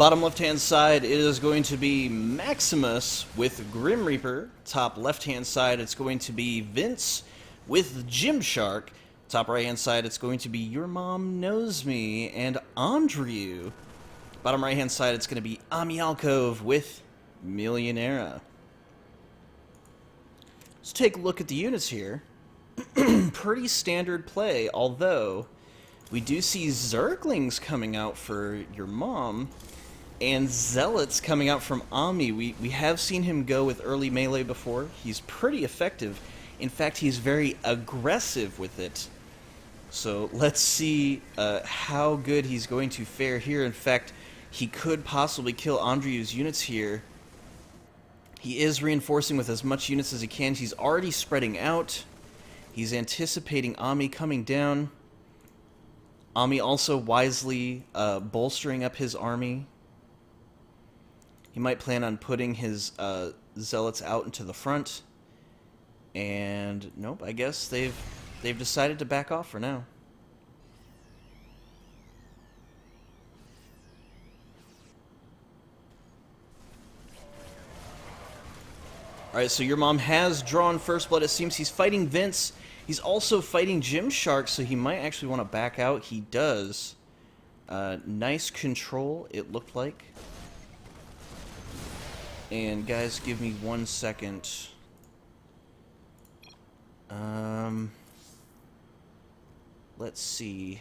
Bottom left-hand side is going to be Maximus with Grim Reaper. Top left-hand side, it's going to be Vince with Gymshark. Top right-hand side, it's going to be Your Mom Knows Me and Andrew. Bottom right-hand side, it's going to be Amialkov with Millionera. Let's take a look at the units here. Pretty standard play, although we do see Zerglings coming out for Your Mom and Zealots coming out from Ami. We have seen him go with early melee before. He's pretty effective. In fact, he's very aggressive with it. So let's see how good he's going to fare here. In fact, he could possibly kill Andrew's units here. He is reinforcing with as much units as he can. He's already spreading out. He's anticipating Ami coming down. Ami also wisely bolstering up his army. He might plan on putting his zealots out into the front. And nope, I guess they've decided to back off for now. Alright, so Your Mom has drawn first blood. It seems he's fighting Vince. He's also fighting Gymshark, so he might actually want to back out. He does. Nice control, it looked like. And guys, give me 1 second. Let's see.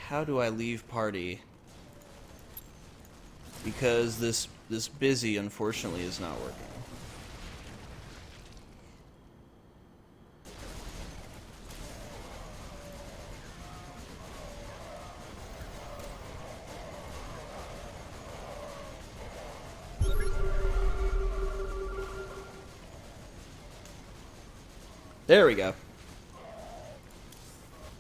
How do I leave party? Because this busy, unfortunately, is not working. There we go.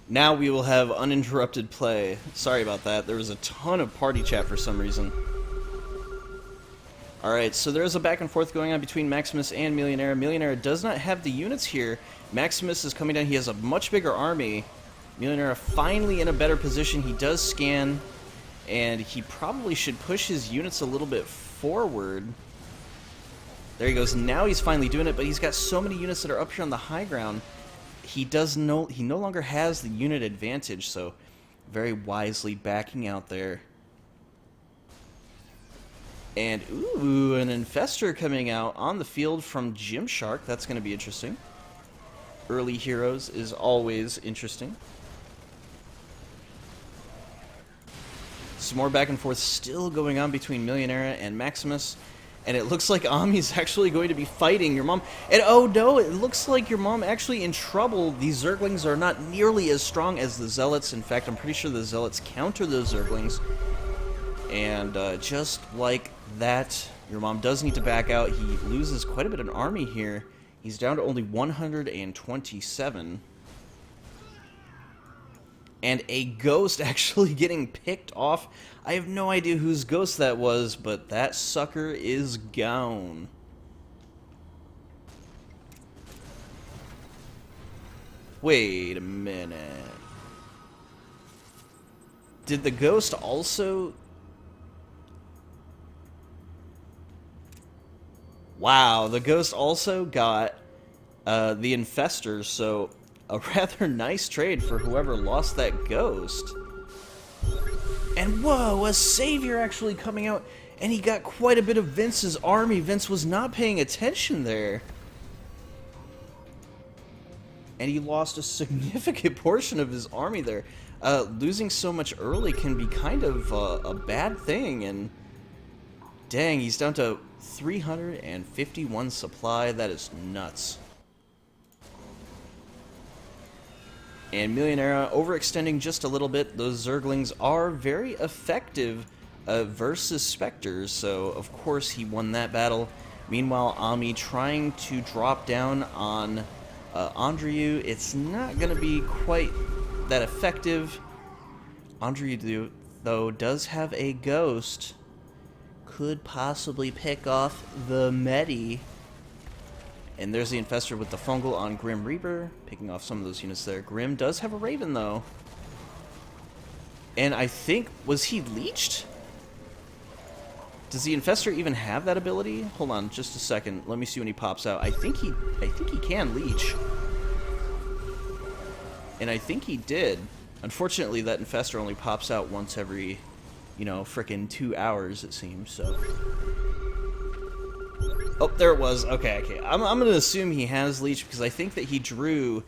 Now we will have uninterrupted play. Sorry about that. There was a ton of party chat for some reason. Alright, so there is a back and forth going on between Maximus and Millionera. Millionera does not have the units here. Maximus is coming down. He has a much bigger army. Millionera finally in a better position. He does scan, and he probably should push his units a little bit forward. There he goes. Now he's finally doing it, but he's got so many units that are up here on the high ground. He no longer has the unit advantage, so very wisely backing out there. And ooh, an Infestor coming out on the field from Gymshark. That's going to be interesting. Early heroes is always interesting. Some more back and forth still going on between Millionera and Maximus. And it looks like Ami's actually going to be fighting Your Mom. And oh no, it looks like Your Mom actually in trouble. These Zerglings are not nearly as strong as the Zealots. In fact, I'm pretty sure the Zealots counter those Zerglings. And just like that, Your Mom does need to back out. He loses quite a bit of army here. He's down to only 127. And a ghost actually getting picked off. I have no idea whose ghost that was, but that sucker is gone. Wait a minute. Did the ghost also... Wow, the ghost also got the Infestors, so a rather nice trade for whoever lost that ghost. And whoa, a Savior actually coming out, and he got quite a bit of Vince's army. Vince was not paying attention there. And he lost a significant portion of his army there. Losing so much early can be kind of a bad thing, and dang, he's down to 351 supply. That is nuts. And Millionera overextending just a little bit. Those Zerglings are very effective versus Spectres, so of course he won that battle. Meanwhile, Ami trying to drop down on Andrew. It's not going to be quite that effective. Andrew, though, does have a ghost. Could possibly pick off the Medi. And there's the Infestor with the Fungal on Grim Reaper, picking off some of those units there. Grim does have a Raven, though. And I think, was he leeched? Does the Infestor even have that ability? Hold on, just a second. Let me see when he pops out. I think he can leech. And I think he did. Unfortunately, that Infestor only pops out once every, you know, frickin' 2 hours, it seems, so. Oh, there it was. Okay, okay. I'm going to assume he has leech because I think that he drew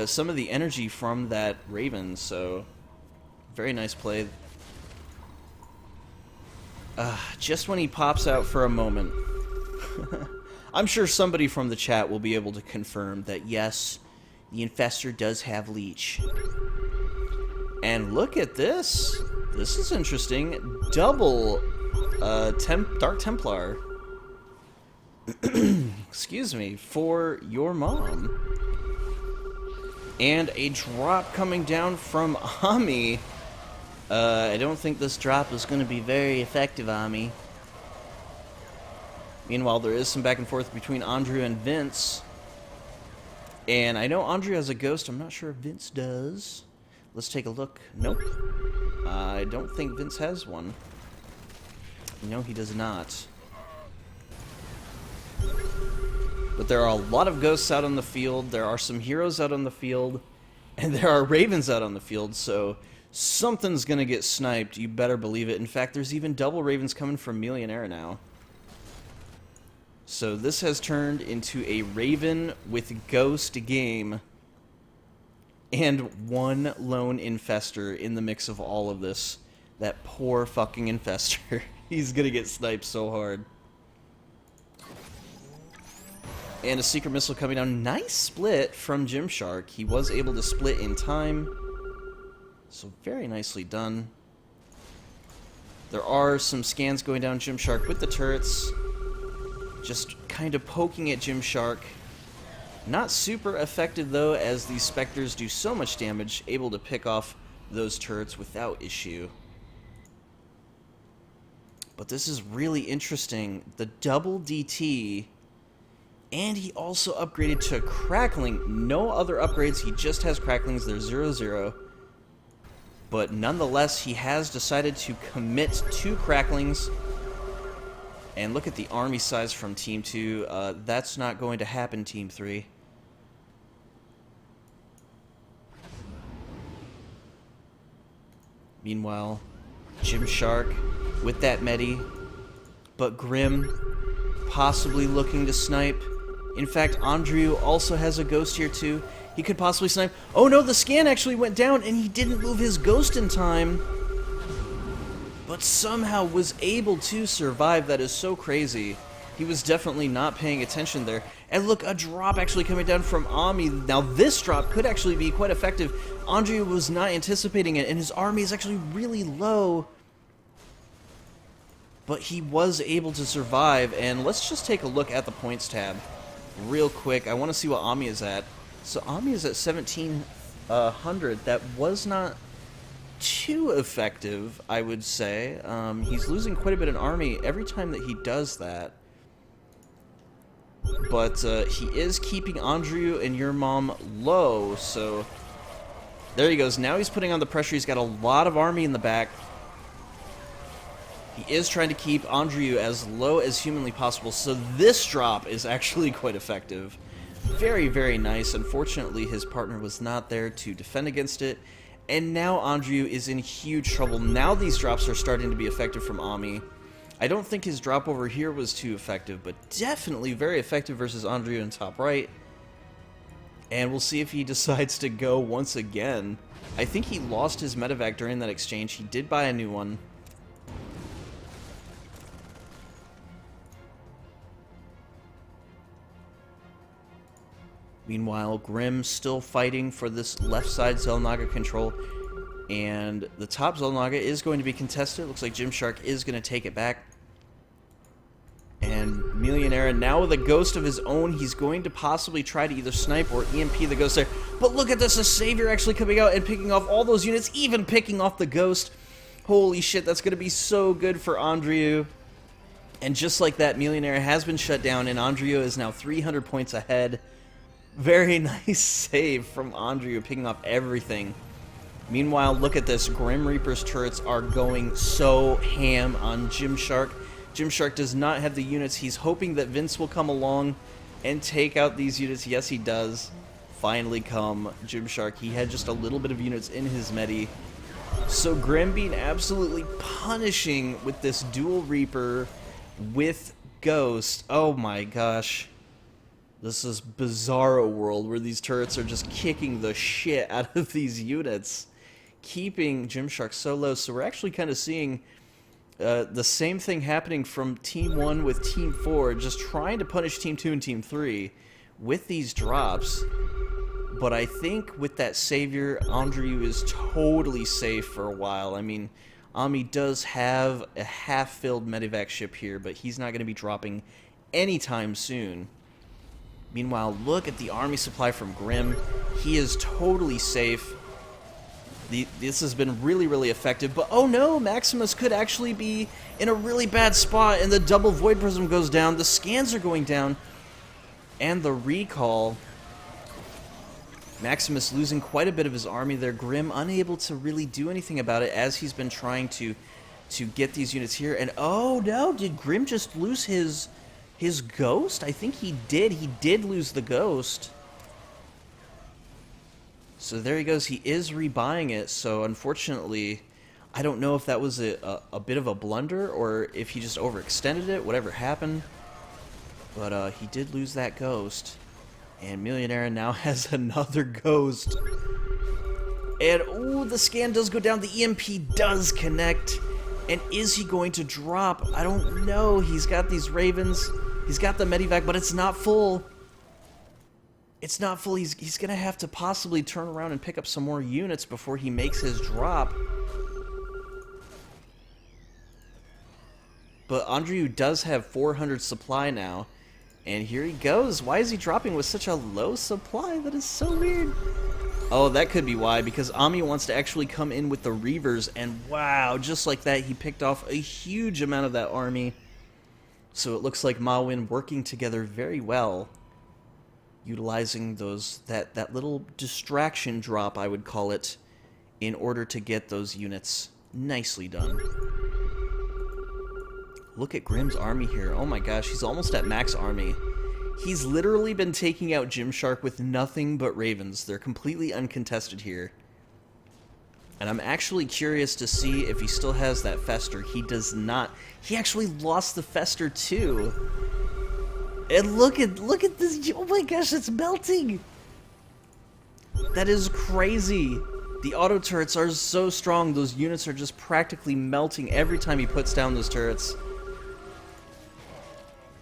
some of the energy from that Raven, so very nice play. Just when he pops out for a moment. I'm sure somebody from the chat will be able to confirm that, yes, the Infestor does have leech. And look at this. This is interesting. Double Dark Templar. Excuse me, for your mom. And a drop coming down from Ami. I don't think this drop is going to be very effective, Ami. Meanwhile, there is some back and forth between Andrew and Vince. And I know Andrew has a ghost. I'm not sure if Vince does. Let's take a look. Nope. I don't think Vince has one. No, he does not. But there are a lot of ghosts out on the field. There are some heroes out on the field. And there are ravens out on the field, so something's going to get sniped. You better believe it. In fact, there's even double ravens coming from Millionaire now. So this has turned into a Raven with Ghost game. And one lone Infestor in the mix of all of this. That poor fucking Infestor. He's going to get sniped so hard. And a Secret Missile coming down. Nice split from Gymshark. He was able to split in time. So very nicely done. There are some scans going down Gymshark with the turrets. Just kind of poking at Gymshark. Not super effective though, as these Spectres do so much damage, able to pick off those turrets without issue. But this is really interesting. The double DT, and he also upgraded to Crackling. No other upgrades, he just has Cracklings. They're 0-0. But nonetheless, he has decided to commit to Cracklings. And look at the army size from Team 2. That's not going to happen, Team 3. Meanwhile, Gymshark with that Medi. But Grim possibly looking to snipe. In fact, Andrew also has a ghost here too. He could possibly snipe. Oh no, the scan actually went down and he didn't move his ghost in time. But somehow was able to survive. That is so crazy. He was definitely not paying attention there. And look, a drop actually coming down from Ami. Now this drop could actually be quite effective. Andrew was not anticipating it, and his army is actually really low. But he was able to survive, and let's just take a look at the points tab real quick. I want to see what Ami is at. So Ami is at 1700. That was not too effective, I would say. He's losing quite a bit in army every time that he does that. But he is keeping Andrew and your mom low, so there he goes. Now he's putting on the pressure. He's got a lot of army in the back. He is trying to keep Andrew as low as humanly possible, so this drop is actually quite effective. Very, very nice. Unfortunately, his partner was not there to defend against it, and now Andrew is in huge trouble. Now these drops are starting to be effective from Ami. I don't think his drop over here was too effective, but definitely very effective versus Andrew in top right. And we'll see if he decides to go once again. I think he lost his medevac during that exchange. He did buy a new one. Meanwhile, Grim still fighting for this left side Xel'Naga control. And the top Xel'Naga is going to be contested. Looks like Gymshark is going to take it back. And Millionaire, now with a ghost of his own, he's going to possibly try to either snipe or EMP the ghost there. But look at this, a Savior actually coming out and picking off all those units, even picking off the ghost. Holy shit, that's going to be so good for Andrew. And just like that, Millionaire has been shut down, and Andrew is now 300 points ahead. Very nice save from Andrew, picking off everything. Meanwhile, look at this. Grim Reaper's turrets are going so ham on Gymshark. Gymshark does not have the units. He's hoping that Vince will come along and take out these units. Yes, he does. Finally come Gymshark. He had just a little bit of units in his medi. So Grim being absolutely punishing with this dual Reaper with Ghost. Oh my gosh. This is Bizarro World where these turrets are just kicking the shit out of these units, keeping Gymshark so low. So we're actually kind of seeing the same thing happening from Team 1 with Team 4, just trying to punish Team 2 and Team 3 with these drops. But I think with that Savior, Andrew is totally safe for a while. I mean, Ami does have a half-filled medevac ship here, but he's not going to be dropping anytime soon. Meanwhile, look at the army supply from Grim. He is totally safe. This has been really, really effective. But, oh no, Maximus could actually be in a really bad spot, and the double Void Prism goes down. The scans are going down. And the recall. Maximus losing quite a bit of his army there. Grim unable to really do anything about it as he's been trying to get these units here. And, oh no, did Grim just lose his Ghost? I think he did. He did lose the Ghost. So there he goes. He is rebuying it. So unfortunately, I don't know if that was a bit of a blunder or if he just overextended it, whatever happened. But he did lose that Ghost. And Millionaire now has another Ghost. And, ooh, the scan does go down. The EMP does connect. And is he going to drop? I don't know. He's got these Ravens. He's got the Medivac, but it's not full. It's not full. He's going to have to possibly turn around and pick up some more units before he makes his drop. But Andrew does have 400 supply now. And here he goes. Why is he dropping with such a low supply? That is so weird. Oh, that could be why, because Ami wants to actually come in with the Reavers, and wow, just like that, he picked off a huge amount of that army. So it looks like Mawin working together very well, utilizing that little distraction drop, I would call it, in order to get those units. Nicely done. Look at Grim's army here. Oh my gosh, he's almost at max army. He's literally been taking out Gymshark with nothing but Ravens. They're completely uncontested here. And I'm actually curious to see if he still has that Fester. He does not. He actually lost the Fester too. And look at this. Oh my gosh, it's melting. That is crazy. The auto turrets are so strong. Those units are just practically melting every time he puts down those turrets.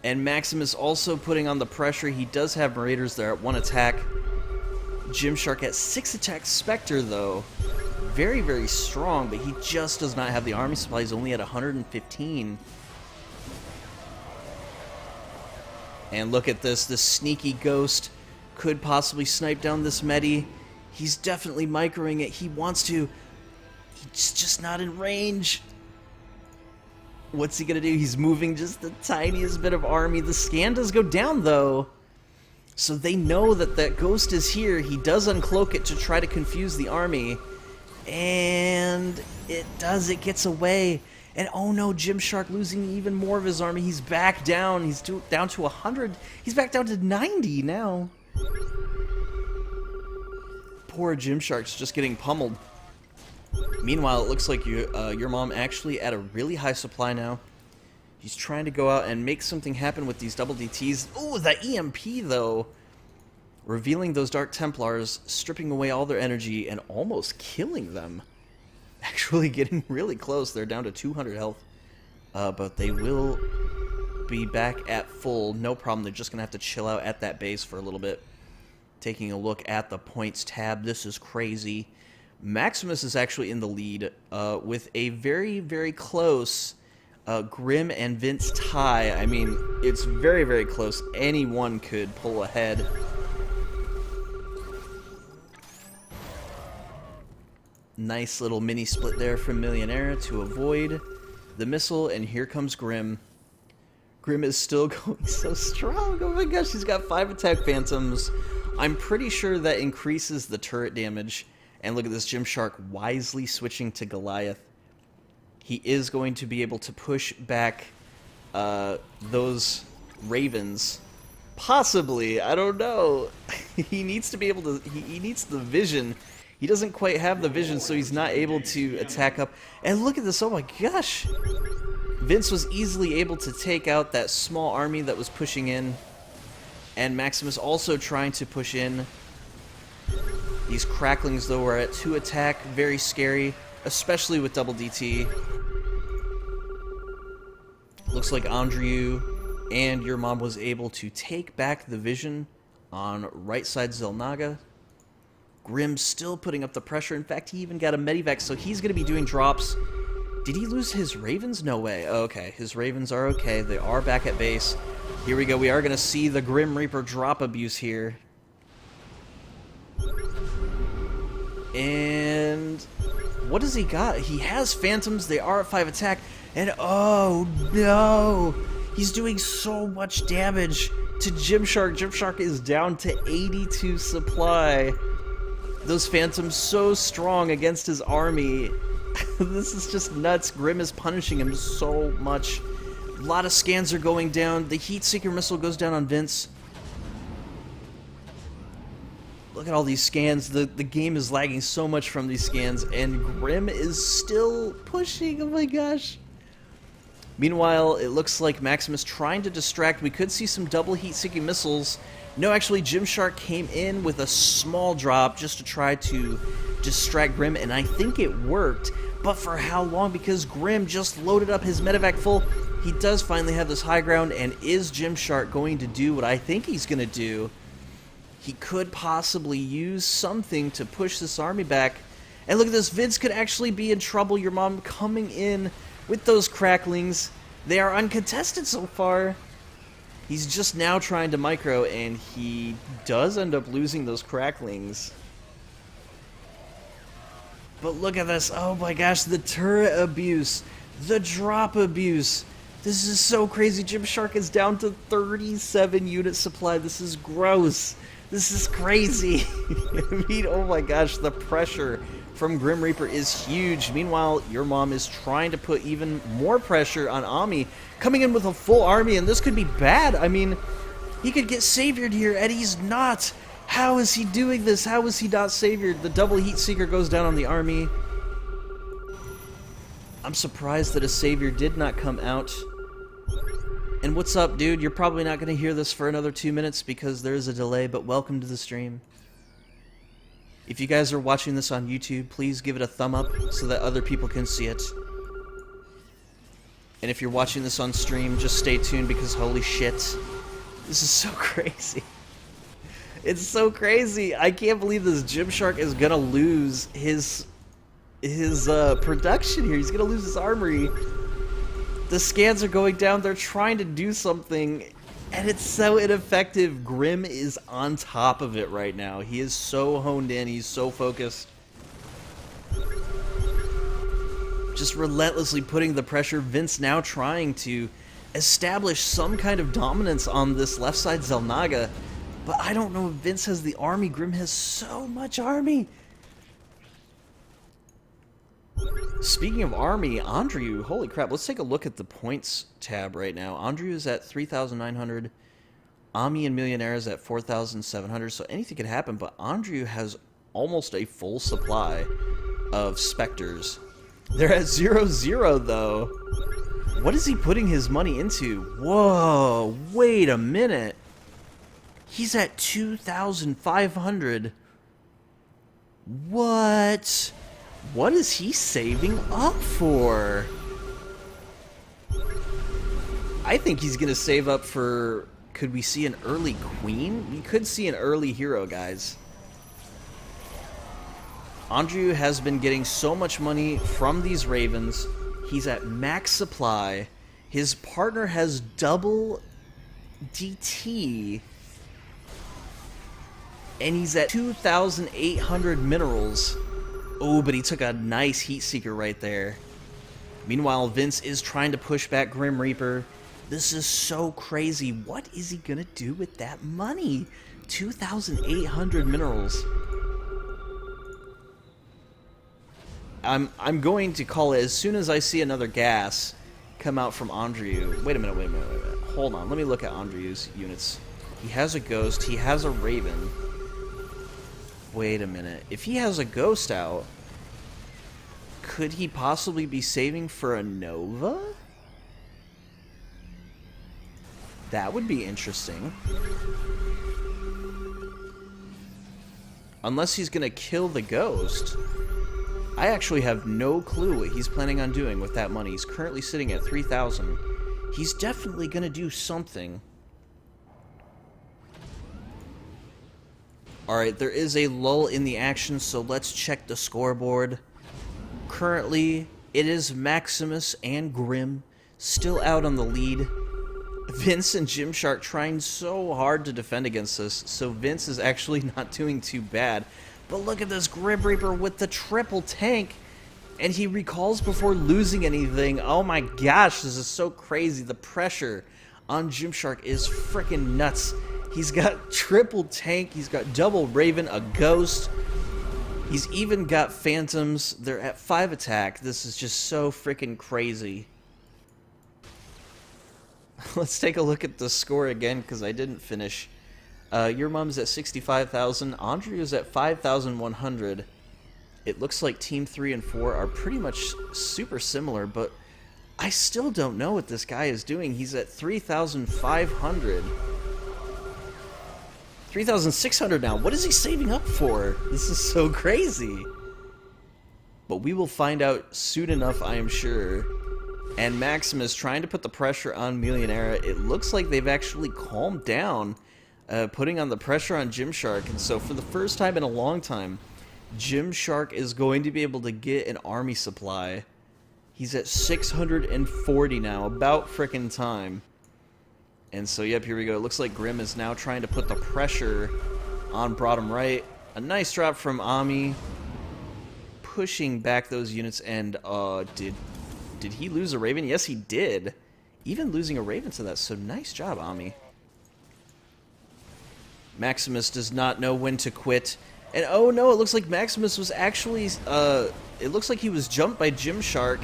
And Maximus also putting on the pressure. He does have Raiders there at 1 attack. Gymshark at 6 attack. Spectre, though, very, very strong, but he just does not have the army supply. He's only at 115. And look at this. This sneaky Ghost could possibly snipe down this Medi. He's definitely microing it. He wants to. He's just not in range. What's he gonna do? He's moving just the tiniest bit of army. The scan does go down, though. So they know that that Ghost is here. He does uncloak it to try to confuse the army. And it does. It gets away. And oh no, Gymshark losing even more of his army. He's back down. He's down to 100. He's back down to 90 now. Poor Gymshark's just getting pummeled. Meanwhile, it looks like your mom actually at a really high supply now. He's trying to go out and make something happen with these double DTs. Oh, that EMP, though. Revealing those Dark Templars, stripping away all their energy, and almost killing them. Actually getting really close. They're down to 200 health. But they will be back at full. No problem. They're just going to have to chill out at that base for a little bit. Taking a look at the points tab. This is crazy. Maximus is actually in the lead with a very, very close Grim and Vince tie. I mean, it's very, very close. Anyone could pull ahead. Nice little mini split there from Millionaire to avoid the missile, and here comes Grim. Grim is still going so strong. Oh my gosh, he's got 5 attack phantoms. I'm pretty sure that increases the turret damage And look at this, Gymshark wisely switching to Goliath. He is going to be able to push back those Ravens. Possibly, I don't know. He needs to be able to, he needs the vision. He doesn't quite have the vision, so he's not able to attack up. And look at this, oh my gosh. Vince was easily able to take out that small army that was pushing in. And Maximus also trying to push in. These cracklings, though, are at 2 attack. Very scary, especially with double DT. Looks like Andrew and your mom was able to take back the vision on right side Xel'Naga. Grimm still putting up the pressure. In fact, he even got a Medivac, so he's going to be doing drops. Did he lose his Ravens? No way. Oh, okay, his Ravens are okay. They are back at base. Here we go. We are going to see the Grim Reaper drop abuse here. And what does he got? He has Phantoms. They are at 5 attack. And oh no! He's doing so much damage to Gymshark. Gymshark is down to 82 supply. Those Phantoms so strong against his army. This is just nuts. Grimm is punishing him so much. A lot of scans are going down. The Heat Seeker missile goes down on Vince. Look at all these scans. The game is lagging so much from these scans, and Grimm is still pushing. Oh my gosh. Meanwhile, it looks like Maximus trying to distract. We could see some double heat-seeking missiles. No, actually, Gymshark came in with a small drop just to try to distract Grimm, and I think it worked. But for how long? Because Grimm just loaded up his medevac full. He does finally have this high ground, and is Gymshark going to do what I think he's going to do? He could possibly use something to push this army back. And look at this, Vince could actually be in trouble. Your mom coming in with those cracklings. They are uncontested so far. He's just now trying to micro, and he does end up losing those cracklings. But look at this. Oh my gosh, the turret abuse. The drop abuse. This is so crazy. Gymshark is down to 37 unit supply. This is gross. This is crazy. I mean, oh my gosh, the pressure from Grim Reaper is huge. Meanwhile, your mom is trying to put even more pressure on Ami, coming in with a full army, and this could be bad. I mean, he could get saviored here, and he's not. How is he doing this? How is he not saviored? The double heat seeker goes down on the army. I'm surprised that a savior did not come out. And what's up, dude? You're probably not going to hear this for another 2 minutes because there is a delay, but welcome to the stream. If you guys are watching this on YouTube, please give it a thumb up so that other people can see it. And if you're watching this on stream, just stay tuned because holy shit, this is so crazy. It's so crazy. I can't believe this Gymshark is going to lose his production here. He's going to lose his armory. The scans are going down. They're trying to do something, and it's so ineffective. Grimm is on top of it right now. He is so honed in. He's so focused. Just relentlessly putting the pressure. Vince now trying to establish some kind of dominance on this left side Xel'Naga. But I don't know if Vince has the army. Grimm has so much army. Speaking of army, Andrew, holy crap, let's take a look at the points tab right now. Andrew is at 3,900. Ami and Millionaire is at 4,700, so anything could happen, but Andrew has almost a full supply of Spectres. They're at 0-0, though. What is he putting his money into? Whoa, wait a minute. He's at 2,500. What? What is he saving up for? I think he's going to save up for... Could we see an early queen? We could see an early hero, guys. Andrew has been getting so much money from these ravens. He's at max supply. His partner has double DT. And he's at 2,800 minerals. Oh, but he took a nice heat seeker right there. Meanwhile, Vince is trying to push back Grim Reaper. This is so crazy. What is he gonna do with that money? 2,800 minerals. I'm going to call it as soon as I see another gas come out from Andrew. Wait a minute. Hold on. Let me look at Andrew's units. He has a ghost. He has a raven. Wait a minute. If he has a ghost out, could he possibly be saving for a Nova? That would be interesting. Unless he's gonna kill the ghost. I actually have no clue what he's planning on doing with that money. He's currently sitting at 3,000. He's definitely gonna do something. Alright, there is a lull in the action, so let's check the scoreboard. Currently, it is Maximus and Grim still out on the lead. Vince and Gymshark trying so hard to defend against this, so Vince is actually not doing too bad. But look at this Grim Reaper with the triple tank, and he recalls before losing anything. Oh my gosh, this is so crazy. The pressure on Gymshark is freaking nuts. He's got triple tank, he's got double Raven, a ghost. He's even got phantoms. They're at 5 attack. This is just so freaking crazy. Let's take a look at the score again, because I didn't finish. Your mom's at 65,000. Andrew is at 5,100. It looks like Team 3 and 4 are pretty much super similar, but I still don't know what this guy is doing. He's at 3,500. 3,600 now. What is he saving up for? This is so crazy. But we will find out soon enough, I am sure. And Maximus trying to put the pressure on Millionaire. It looks like they've actually calmed down, putting on the pressure on Gymshark. And so for the first time in a long time, Gymshark is going to be able to get an army supply. He's at 640 now, about frickin' time. And so, yep, here we go. It looks like Grim is now trying to put the pressure on bottom right. A nice drop from Ami, pushing back those units. And did he lose a Raven? Yes, he did. Even losing a Raven to that. So nice job, Ami. Maximus does not know when to quit. And oh no, it looks like Maximus was actually, it looks like he was jumped by Gymshark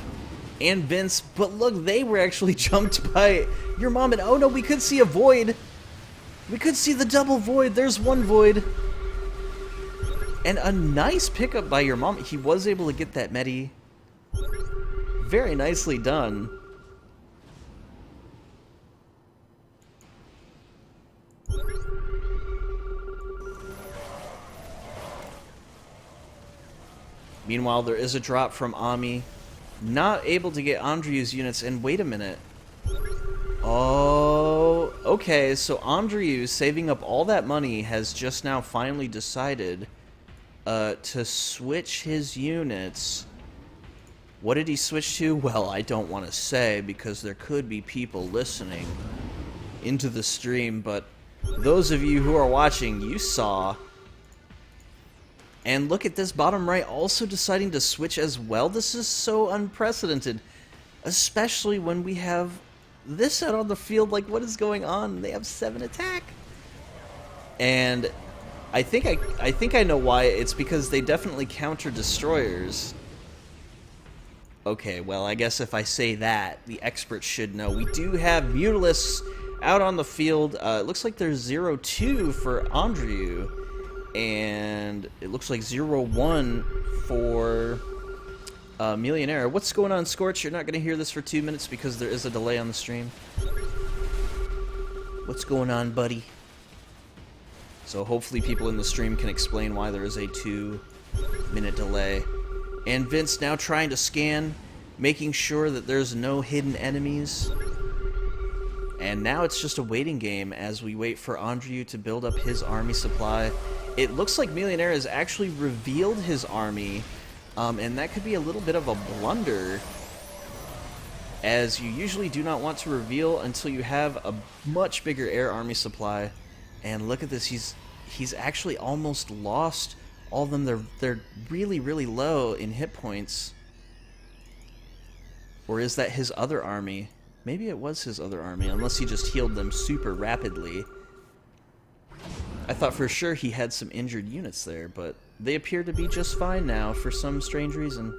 and Vince, but look, they were actually jumped by your mom, and oh no, we could see a void. We could see the double void. There's one void. And a nice pickup by your mom. He was able to get that medi. Very nicely done. Meanwhile, there is a drop from Ami. Not able to get Andrew's units, and wait a minute. Oh, okay, so Andrew, saving up all that money, has just now finally decided to switch his units. What did he switch to? Well, I don't want to say, because there could be people listening into the stream, but those of you who are watching, you saw. And look at this bottom right, also deciding to switch as well. This is so unprecedented, especially when we have this out on the field. Like, what is going on? They have 7 attack. And I think I know why. It's because they definitely counter destroyers. Okay, well, I guess if I say that, the experts should know. We do have Mutalisks out on the field. It looks like there's 0-2 for Andrew. And it looks like 0-1 for Millionaire. What's going on, Scorch? You're not going to hear this for 2 minutes because there is a delay on the stream. What's going on, buddy? So hopefully people in the stream can explain why there is a 2-minute delay. And Vince now trying to scan, making sure that there's no hidden enemies. And now it's just a waiting game as we wait for Andrew to build up his army supply. It looks like Millionaire has actually revealed his army, and that could be a little bit of a blunder, as you usually do not want to reveal until you have a much bigger air army supply. And look at this, he's actually almost lost all of them. They're really, really low in hit points. Or is that his other army? Maybe it was his other army, unless he just healed them super rapidly. I thought for sure he had some injured units there, but they appear to be just fine now for some strange reason.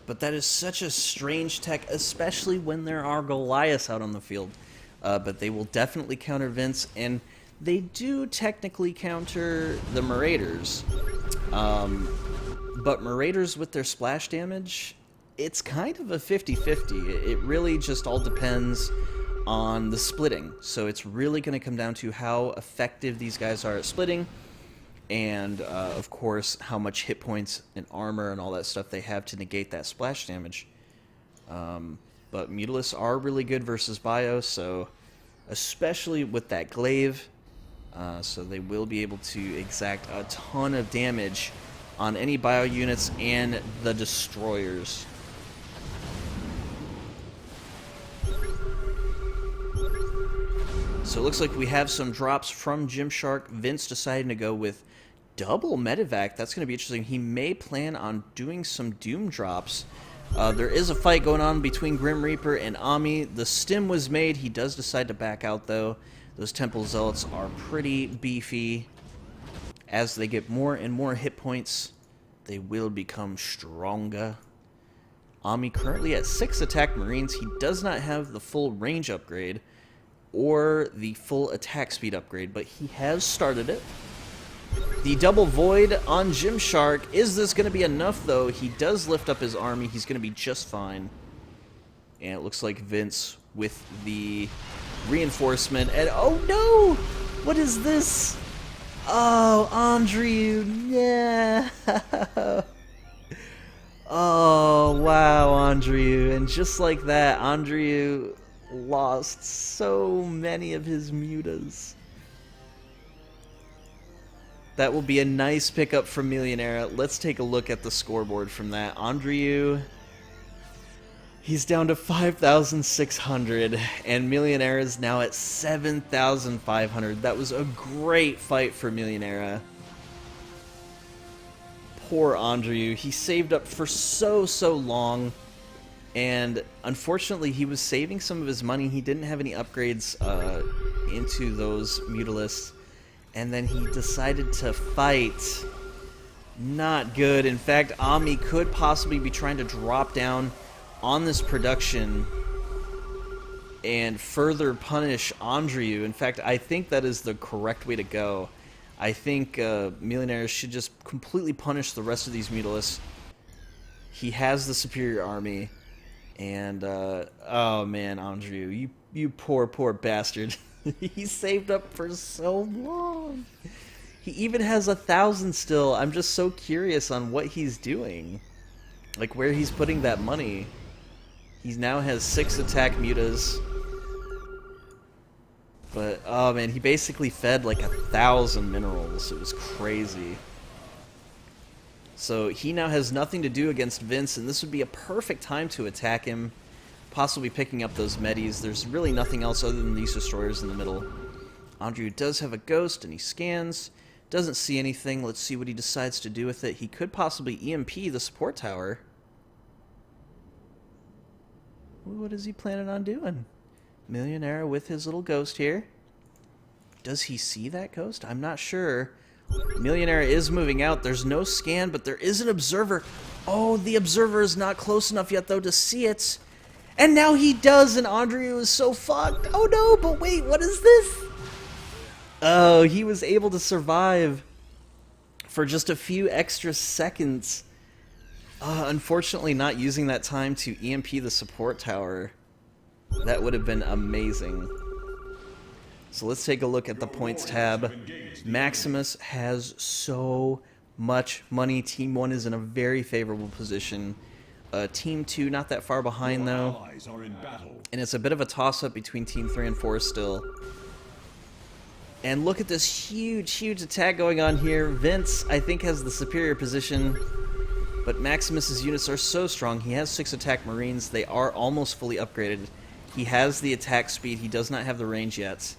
But that is such a strange tech, especially when there are Goliaths out on the field. But they will definitely counter Vince, and they do technically counter the Marauders. But Marauders with their splash damage, it's kind of a 50-50. It really just all depends on the splitting. So it's really going to come down to how effective these guys are at splitting, and of course how much hit points and armor and all that stuff they have to negate that splash damage. But Mutalisks are really good versus Bio, so especially with that glaive, so they will be able to exact a ton of damage on any Bio units and the destroyers. So it looks like we have some drops from Gymshark. Vince deciding to go with double medevac. That's going to be interesting. He may plan on doing some Doom drops. There is a fight going on between Grim Reaper and Ami. The stim was made. He does decide to back out, though. Those Temple Zealots are pretty beefy. As they get more and more hit points, they will become stronger. Ami currently at 6 attack Marines. He does not have the full range upgrade or the full attack speed upgrade, but he has started it. The double void on Gymshark. Is this going to be enough, though? He does lift up his army. He's going to be just fine. And it looks like Vince with the reinforcement. And oh no! What is this? Oh, Andrew. Yeah. Oh, wow, Andrew. And just like that, Andrew lost so many of his mutas. That will be a nice pickup from Millionaire. Let's take a look at the scoreboard from that. Andrew, he's down to 5,600, and Millionaire is now at 7,500. That was a great fight for Millionaire. Poor Andrew. He saved up for so long, and unfortunately he was saving some of his money. He didn't have any upgrades into those Mutalisks. And then he decided to fight. Not good. In fact, Ami could possibly be trying to drop down on this production and further punish Andrew. In fact, I think that is the correct way to go. I think Millionaire should just completely punish the rest of these Mutalisks. He has the superior army. And, oh man, Andrew, you poor bastard. He saved up for so long. He even has 1,000 still. I'm just so curious on what he's doing. Like, where he's putting that money. He now has 6 attack mutas. But, oh man, he basically fed like 1,000 minerals. It was crazy. So he now has nothing to do against Vince, and this would be a perfect time to attack him. Possibly picking up those medis. There's really nothing else other than these destroyers in the middle. Andrew does have a ghost, and he scans. Doesn't see anything. Let's see what he decides to do with it. He could possibly EMP the support tower. What is he planning on doing? Millionaire with his little ghost here. Does he see that ghost? I'm not sure. Millionaire is moving out. There's no scan, but there is an observer. Oh, the observer is not close enough yet, though, to see it. And now he does, and Andrew is so fucked. Oh no, but wait, what is this? Oh, he was able to survive for just a few extra seconds. Unfortunately, not using that time to EMP the support tower. That would have been amazing. So let's take a look at the points tab. Maximus has so much money. Team 1 is in a very favorable position. Team 2 not that far behind, though. And it's a bit of a toss-up between Team 3 and 4 still. And look at this huge attack going on here. Vince, I think, has the superior position. But Maximus's units are so strong. He has 6 attack Marines. They are almost fully upgraded. He has the attack speed. He does not have the range yet.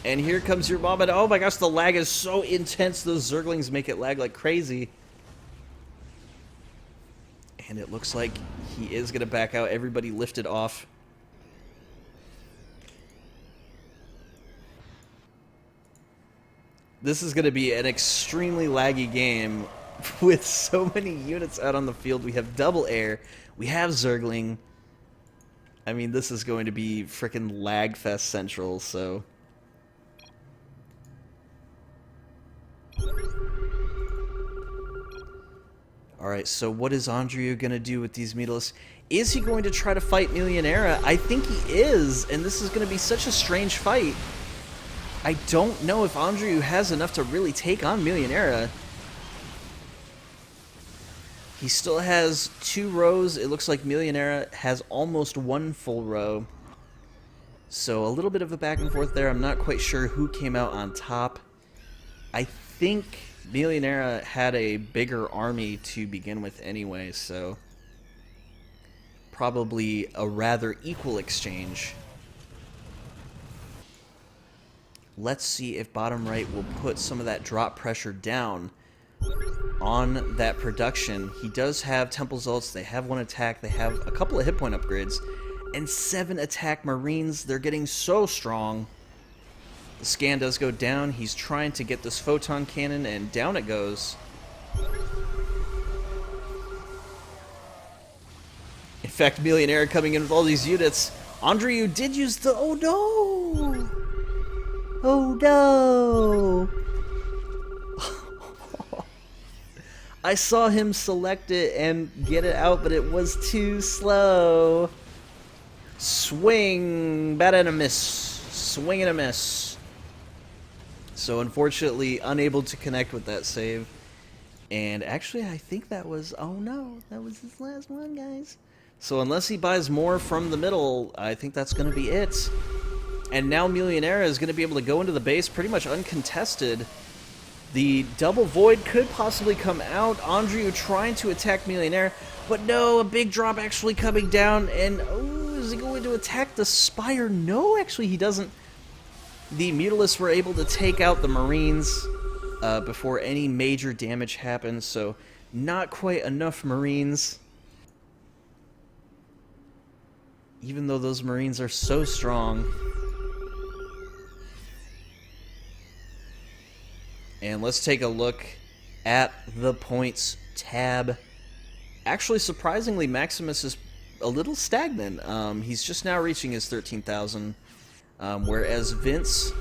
And here comes your mom. And oh my gosh, the lag is so intense. Those Zerglings make it lag like crazy. And it looks like he is going to back out. Everybody lifted off. This is going to be an extremely laggy game. with so many units out on the field. We have double air. We have Zergling. I mean, this is going to be frickin' Lagfest Central, so... Alright, so what is Andriu going to do with these Mutalisks? Is he going to try to fight Millionera? I think he is, and this is going to be such a strange fight. I don't know if Andriu has enough to really take on Millionera. He still has 2 rows. It looks like Millionera has almost 1 full row. So a little bit of a back and forth there. I'm not quite sure who came out on top. I think Millionera had a bigger army to begin with anyway, so probably a rather equal exchange. Let's see if bottom right will put some of that drop pressure down on that production. He does have Temple Zealots. They have 1 attack. They have a couple of hit point upgrades. And 7 attack Marines. They're getting so strong. The scan does go down. He's trying to get this photon cannon, and down it goes. In fact, Millionaire coming in with all these units. Andriu did use the... Oh no! Oh no! I saw him select it and get it out, but it was too slow. Swing, bat and a miss. Swing and a miss. So unfortunately, unable to connect with that save. And actually, I think that was... Oh no, that was his last one, guys. So unless he buys more from the middle, I think that's going to be it. And now Millionera is going to be able to go into the base pretty much uncontested. The double void could possibly come out. Andriu trying to attack Millionera, but no, a big drop actually coming down. And oh, is he going to attack the Spire? No, actually he doesn't. The Mutalisks were able to take out the Marines before any major damage happened, so not quite enough Marines. Even though those Marines are so strong. And let's take a look at the points tab. Actually, surprisingly, Maximus is a little stagnant. He's just now reaching his 13,000, whereas Vince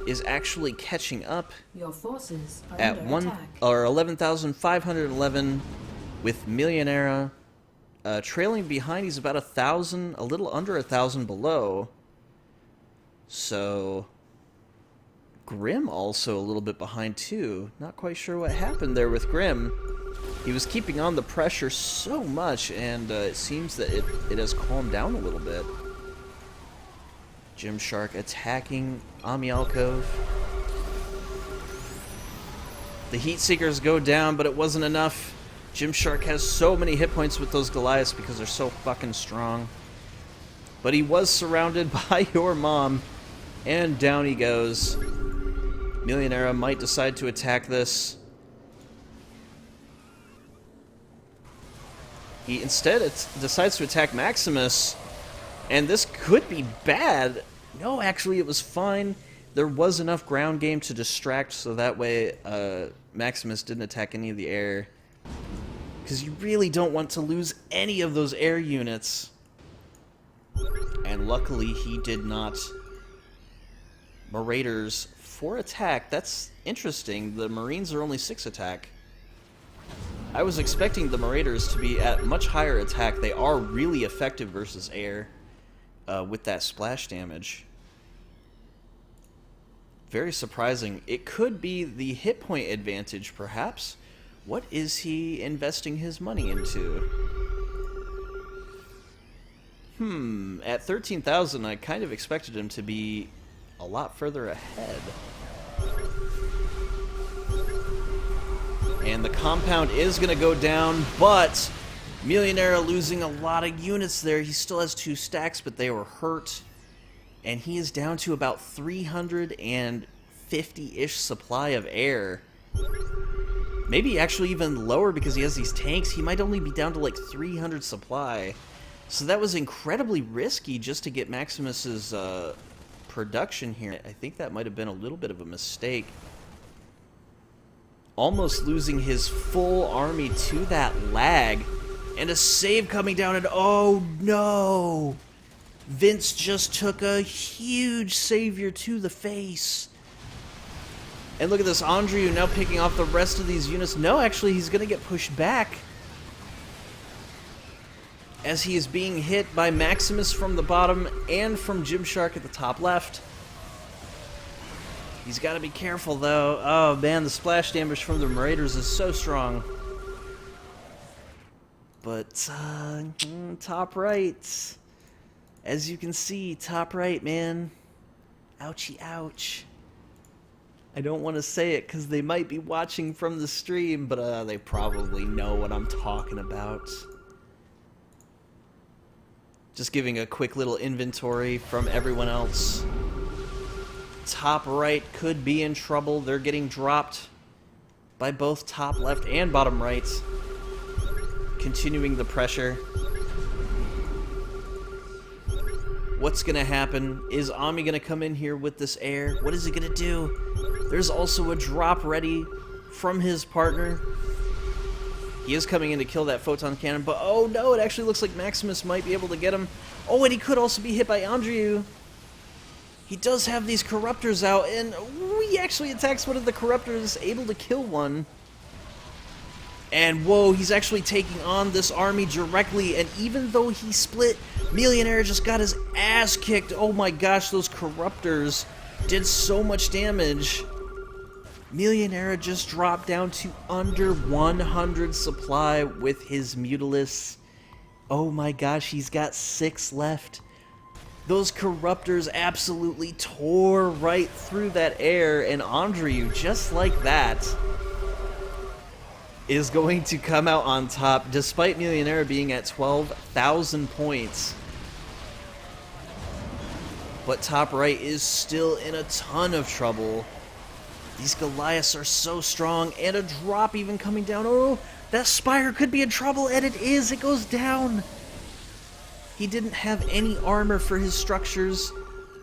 is actually catching up. Your forces are at under attack. 11,511 with Millionera trailing behind. He's about 1,000, a little under 1,000 below. So Grim also a little bit behind too. Not quite sure what happened there with Grim. He was keeping on the pressure so much, and it seems that it has calmed down a little bit. Gymshark attacking Amialkov. The Heat Seekers go down, but it wasn't enough. Gymshark has so many hit points with those Goliaths because they're so fucking strong. But he was surrounded by your mom, and down he goes. Millionera might decide to attack this. He instead decides to attack Maximus, and this could be bad. No, actually, it was fine. There was enough ground game to distract, so that way Maximus didn't attack any of the air. Because you really don't want to lose any of those air units. And luckily, he did not. Marauders 4 attack. That's interesting. The Marines are only 6 attack. I was expecting the Marauders to be at much higher attack. They are really effective versus air with that splash damage. Very surprising. It could be the hit point advantage, perhaps. What is he investing his money into? At 13,000, I kind of expected him to be a lot further ahead. And the compound is going to go down, but Millionera losing a lot of units there. He still has 2 stacks, but they were hurt. And he is down to about 350-ish supply of air. Maybe actually even lower because he has these tanks. He might only be down to like 300 supply. So that was incredibly risky just to get Maximus's production here. I think that might have been a little bit of a mistake. almost losing his full army to that lag. And a save coming down, and oh no! Vince just took a huge savior to the face. And look at this, Andrew now picking off the rest of these units. No, actually, he's going to get pushed back as he is being hit by Maximus from the bottom and from Gymshark at the top left. He's got to be careful, though. Oh, man, the splash damage from the Raiders is so strong. But, top right. As you can see, top right, man. Ouchie, ouch. I don't want to say it because they might be watching from the stream, but they probably know what I'm talking about. Just giving a quick little inventory from everyone else. Top right could be in trouble. They're getting dropped by both top left and bottom right. Continuing the pressure. What's going to happen? Is Ami going to come in here with this air? What is he going to do? There's also a drop ready from his partner. He is coming in to kill that photon cannon, but oh no, it actually looks like Maximus might be able to get him. Oh, and he could also be hit by Andrew. He does have these corruptors out, and he actually attacks one of the corruptors, able to kill one. And whoa, he's actually taking on this army directly, and even though he split, Millionaire just got his ass kicked. Oh my gosh, those corruptors did so much damage. Millionaire just dropped down to under 100 supply with his Mutalisk. Oh my gosh, he's got 6 left. Those corruptors absolutely tore right through that air, and Andrew, just like that, is going to come out on top, despite Millionaire being at 12,000 points. But top right is still in a ton of trouble. These Goliaths are so strong, and a drop even coming down. Oh, that Spire could be in trouble, and it is. It goes down. He didn't have any armor for his structures.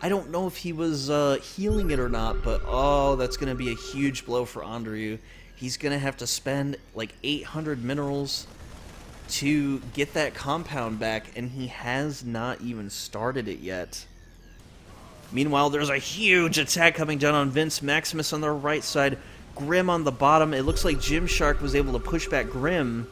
I don't know if he was healing it or not, but oh, that's going to be a huge blow for Andrew. He's going to have to spend like 800 minerals to get that compound back, and he has not even started it yet. Meanwhile, there's a huge attack coming down on Vince. Maximus on the right side, Grim on the bottom. It looks like Gymshark was able to push back Grim.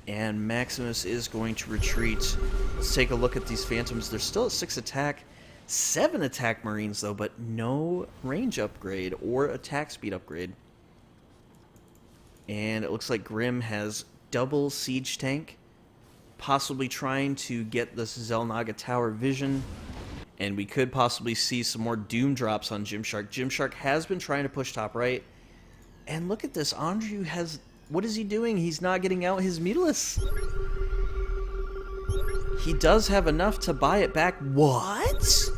And Maximus is going to retreat. Let's take a look at these Phantoms. They're still at 6 attack. 7 attack Marines, though, but no range upgrade or attack speed upgrade. And it looks like Grim has double siege tank, possibly trying to get this Zelnaga Tower vision. And we could possibly see some more Doom drops on Gymshark. Gymshark has been trying to push top right. And look at this. Andrew has... What is he doing? He's not getting out his Mutalisk. He does have enough to buy it back. What?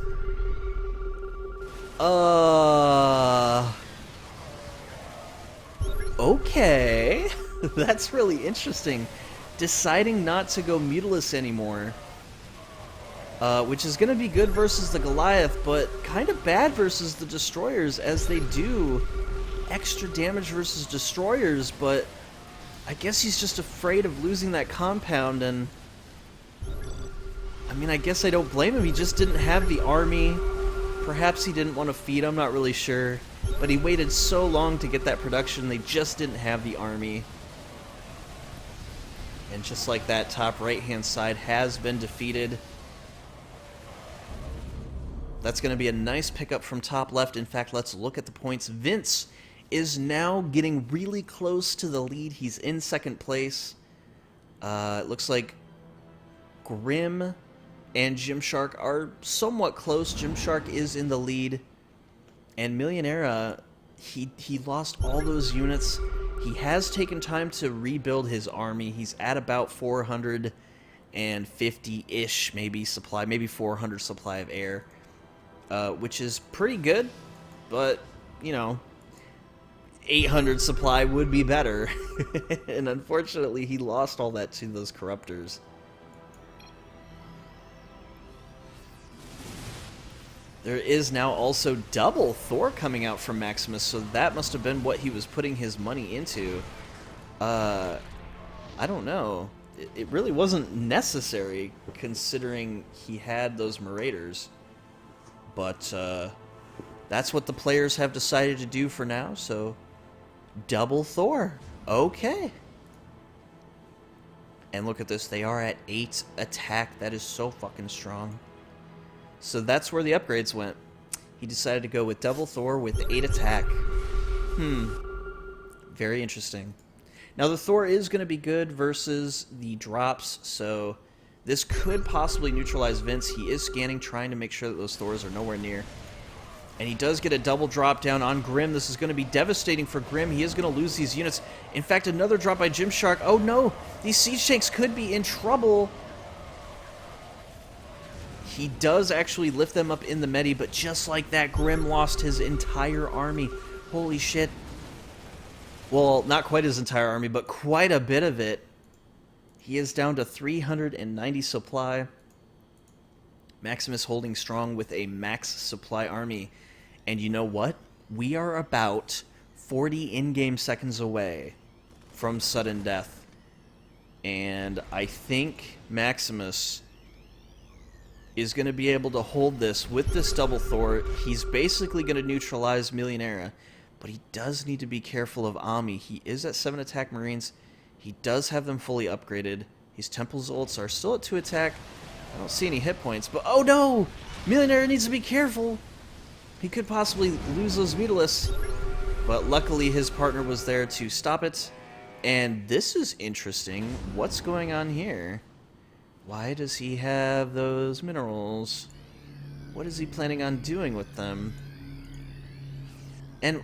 Okay. That's really interesting. Deciding not to go Mutalisk anymore. Which is going to be good versus the Goliath, but kind of bad versus the Destroyers, as they do extra damage versus Destroyers, but I guess he's just afraid of losing that compound, and I mean, I guess I don't blame him. He just didn't have the army. Perhaps he didn't want to feed, I'm not really sure, but he waited so long to get that production, they just didn't have the army. And just like that, top right-hand side has been defeated. That's going to be a nice pickup from top left. In fact, let's look at the points. Vince is now getting really close to the lead. He's in second place. It looks like Grim and Gymshark are somewhat close. Gymshark is in the lead. And Millionaire, he lost all those units. He has taken time to rebuild his army. He's at about 450-ish, maybe supply, maybe 400 supply of air. Which is pretty good, but, you know, 800 supply would be better. And unfortunately, he lost all that to those corruptors. There is now also double Thor coming out from Maximus, so that must have been what he was putting his money into. I don't know. It really wasn't necessary, considering he had those Marauders. But that's what the players have decided to do for now, so double Thor. Okay. And look at this, they are at 8 attack. That is so fucking strong. So that's where the upgrades went. He decided to go with double Thor with 8 attack. Very interesting. Now the Thor is going to be good versus the drops, so this could possibly neutralize Vince. He is scanning, trying to make sure that those Thors are nowhere near. And he does get a double drop down on Grim. This is going to be devastating for Grim. He is going to lose these units. In fact, another drop by Gymshark. Oh no! These siege tanks could be in trouble. He does actually lift them up in the medi, but just like that, Grim lost his entire army. Holy shit. Well, not quite his entire army, but quite a bit of it. He is down to 390 supply. Maximus holding strong with a max supply army. And you know what? We are about 40 in-game seconds away from sudden death. And I think Maximus is going to be able to hold this with this double Thor. He's basically going to neutralize Millionaire, but he does need to be careful of Ami. He is at 7 attack Marines. He does have them fully upgraded. His Temple's ults are still at 2 attack. I don't see any hit points, but oh no! Millionaire needs to be careful! He could possibly lose those Mutalisks, but luckily his partner was there to stop it. And this is interesting. What's going on here? Why does he have those minerals? What is he planning on doing with them? And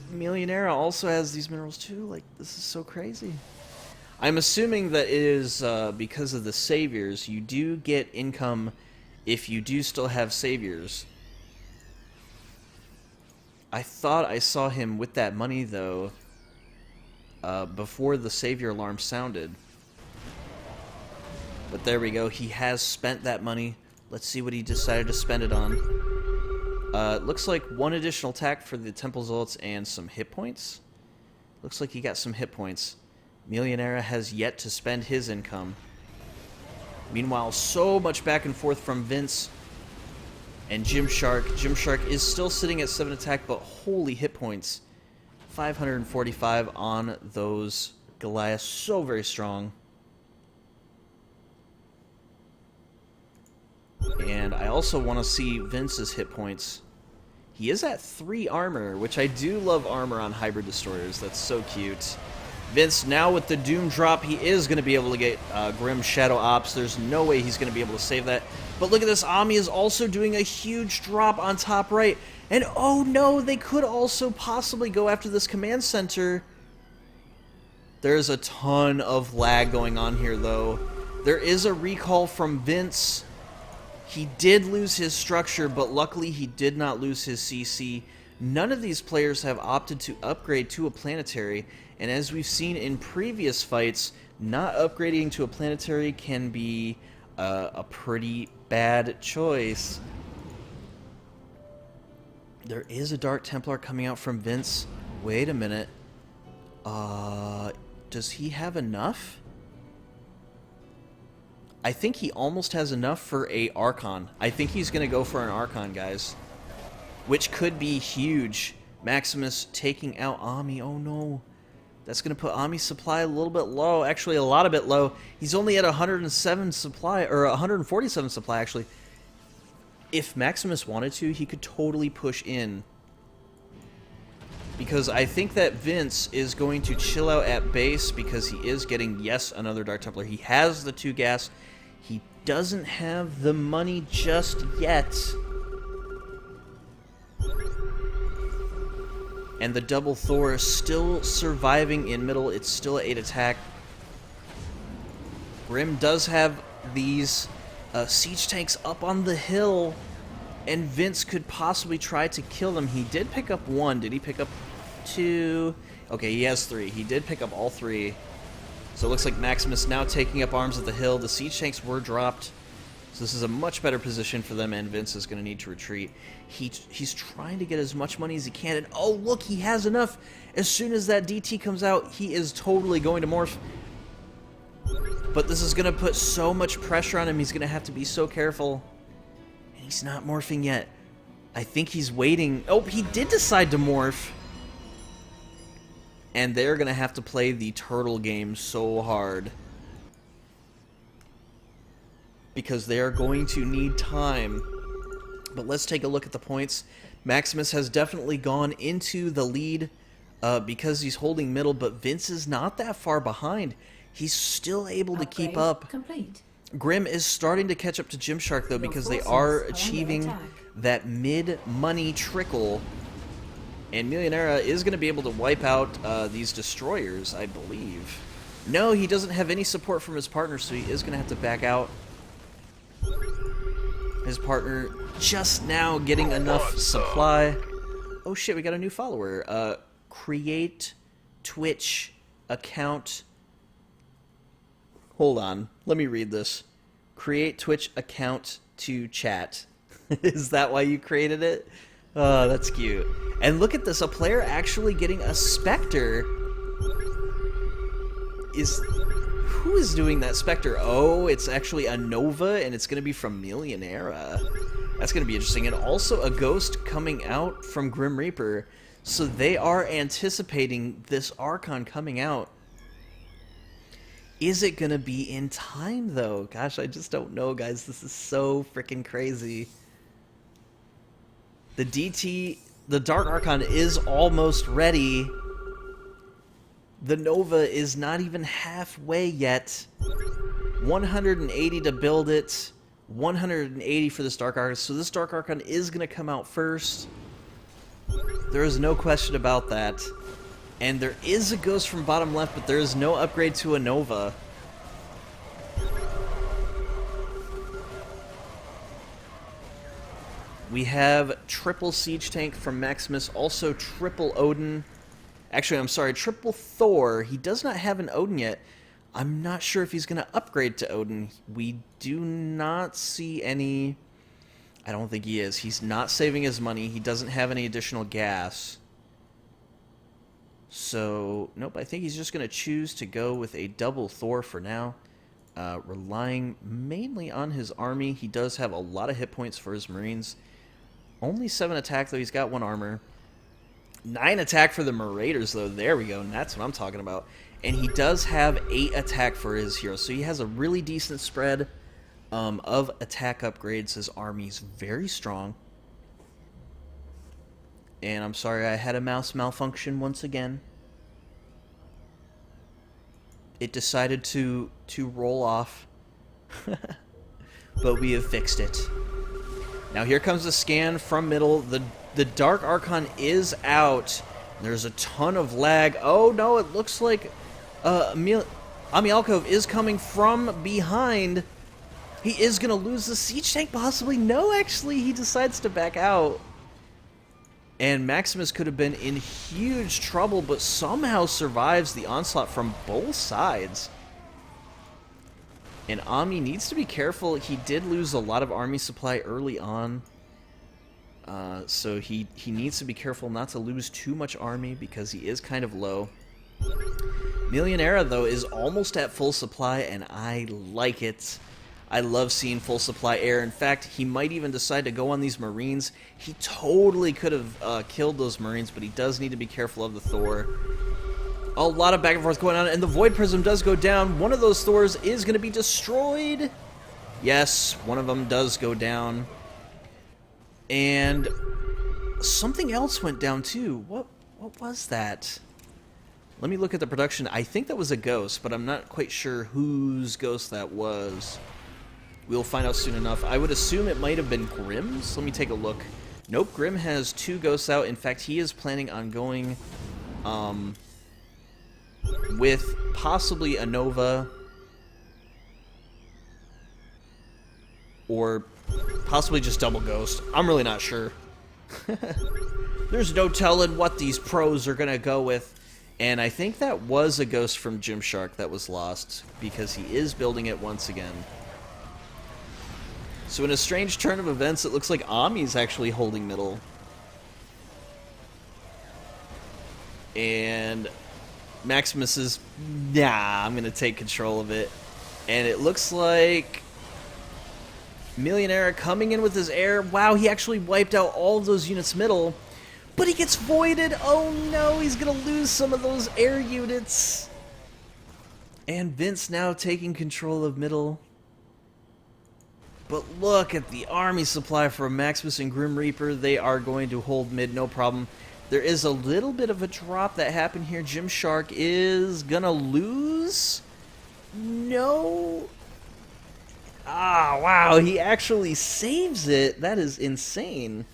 Millionaire also has these minerals too? Like, this is so crazy. I'm assuming that it is because of the saviors. You do get income if you do still have saviors. I thought I saw him with that money, though, before the savior alarm sounded. But there we go. He has spent that money. Let's see what he decided to spend it on. It looks like 1 additional attack for the Temple's ults and some hit points. Looks like he got some hit points. Millionaire has yet to spend his income. Meanwhile, so much back and forth from Vince and Gymshark. Gymshark is still sitting at 7 attack, but holy hit points. 545 on those Goliaths. So very strong. And I also want to see Vince's hit points. He is at 3 armor, which I do love armor on hybrid destroyers. That's so cute. Vince, now with the Doom drop, he is going to be able to get Grim Shadow Ops. There's no way he's going to be able to save that. But look at this. Ami is also doing a huge drop on top right. And oh no, they could also possibly go after this command center. There's a ton of lag going on here, though. There is a recall from Vince. He did lose his structure, but luckily he did not lose his CC. None of these players have opted to upgrade to a planetary, and as we've seen in previous fights, not upgrading to a planetary can be a pretty bad choice. There is a Dark Templar coming out from Vince. Wait a minute. Does he have enough? I think he almost has enough for a Archon. I think he's going to go for an Archon, guys. Which could be huge. Maximus taking out Ami. Oh no. That's going to put Ami's supply a little bit low. Actually, a lot of bit low. He's only at 107 supply, or 147 supply, actually. If Maximus wanted to, he could totally push in. Because I think that Vince is going to chill out at base because he is getting, yes, another Dark Templar. He has the 2 gas. He doesn't have the money just yet. And the double Thor is still surviving in middle. It's still at 8 attack. Grim does have these siege tanks up on the hill, and Vince could possibly try to kill them. He did pick up 1. Did he pick up 2? Okay, he has 3. He did pick up all 3. So it looks like Maximus now taking up arms at the hill. The siege tanks were dropped. So this is a much better position for them, and Vince is going to need to retreat. He's trying to get as much money as he can, and oh, look, he has enough. As soon as that DT comes out, he is totally going to morph. But this is going to put so much pressure on him, he's going to have to be so careful. And he's not morphing yet. I think he's waiting. Oh, he did decide to morph. And they're going to have to play the turtle game so hard. Because they are going to need time. But let's take a look at the points. Maximus has definitely gone into the lead because he's holding middle, but Vince is not that far behind. He's still able to keep up. Complete. Grim is starting to catch up to Gymshark, though, because they are achieving that mid-money trickle. And Millionera is going to be able to wipe out these destroyers, I believe. No, he doesn't have any support from his partner, so he is going to have to back out. His partner just now getting enough supply. Oh shit, we got a new follower. Create Twitch account. Hold on, let me read this. Create Twitch account to chat. Is that why you created it? Oh, that's cute. And look at this, a player actually getting a Spectre. Who is doing that Spectre? Oh, it's actually a Nova, and it's going to be from Millionera. That's going to be interesting. And also a Ghost coming out from Grim Reaper. So they are anticipating this Archon coming out. Is it going to be in time, though? Gosh, I just don't know, guys. This is so freaking crazy. The DT, the Dark Archon is almost ready. The Nova is not even halfway yet. 180 to build it. 180 for this Dark Archon. So this Dark Archon is going to come out first. There is no question about that. And there is a Ghost from bottom left, but there is no upgrade to a Nova. We have triple Siege Tank from Maximus. Also triple Odin. Actually, I'm sorry, triple Thor. He does not have an Odin yet. I'm not sure if he's going to upgrade to Odin. We do not see any... I don't think he is. He's not saving his money. He doesn't have any additional gas. So, nope, I think he's just going to choose to go with a double Thor for now. Relying mainly on his army. He does have a lot of hit points for his Marines. Only 7 attack, though. He's got 1 armor. 9 attack for the Marauders, though. There we go. And that's what I'm talking about. And he does have 8 attack for his heroes. So he has a really decent spread of attack upgrades. His army's very strong. And I'm sorry I had a mouse malfunction once again. It decided to roll off. But we have fixed it. Now here comes the scan from middle. The Dark Archon is out. There's a ton of lag. Oh no, it looks like Amialkov is coming from behind. He is going to lose the Siege Tank possibly. No, actually, he decides to back out. And Maximus could have been in huge trouble, but somehow survives the onslaught from both sides. And Ami needs to be careful. He did lose a lot of army supply early on. So he needs to be careful not to lose too much army because he is kind of low. Millionera, though, is almost at full supply, and I like it. I love seeing full supply air. In fact, he might even decide to go on these Marines. He totally could have killed those Marines, but he does need to be careful of the Thor. A lot of back and forth going on, and the Void Prism does go down. One of those Thors is going to be destroyed. Yes, one of them does go down. And something else went down, too. What was that? Let me look at the production. I think that was a Ghost, but I'm not quite sure whose Ghost that was. We'll find out soon enough. I would assume it might have been Grimm's. Let me take a look. Nope, Grimm has 2 Ghosts out. In fact, he is planning on going with possibly a Nova or possibly just double Ghost. I'm really not sure. There's no telling what these pros are going to go with. And I think that was a Ghost from Gymshark that was lost because he is building it once again. So in a strange turn of events, it looks like Ami's actually holding middle. And Maximus is, nah, I'm going to take control of it. And it looks like Millionaire coming in with his air. Wow, he actually wiped out all of those units middle. But he gets voided. Oh no, he's going to lose some of those air units. And Vince now taking control of middle. But look at the army supply for Maximus and Grim Reaper. They are going to hold mid, no problem. There is a little bit of a drop that happened here. Gymshark is going to lose. No. Ah, wow, he actually saves it. That is insane.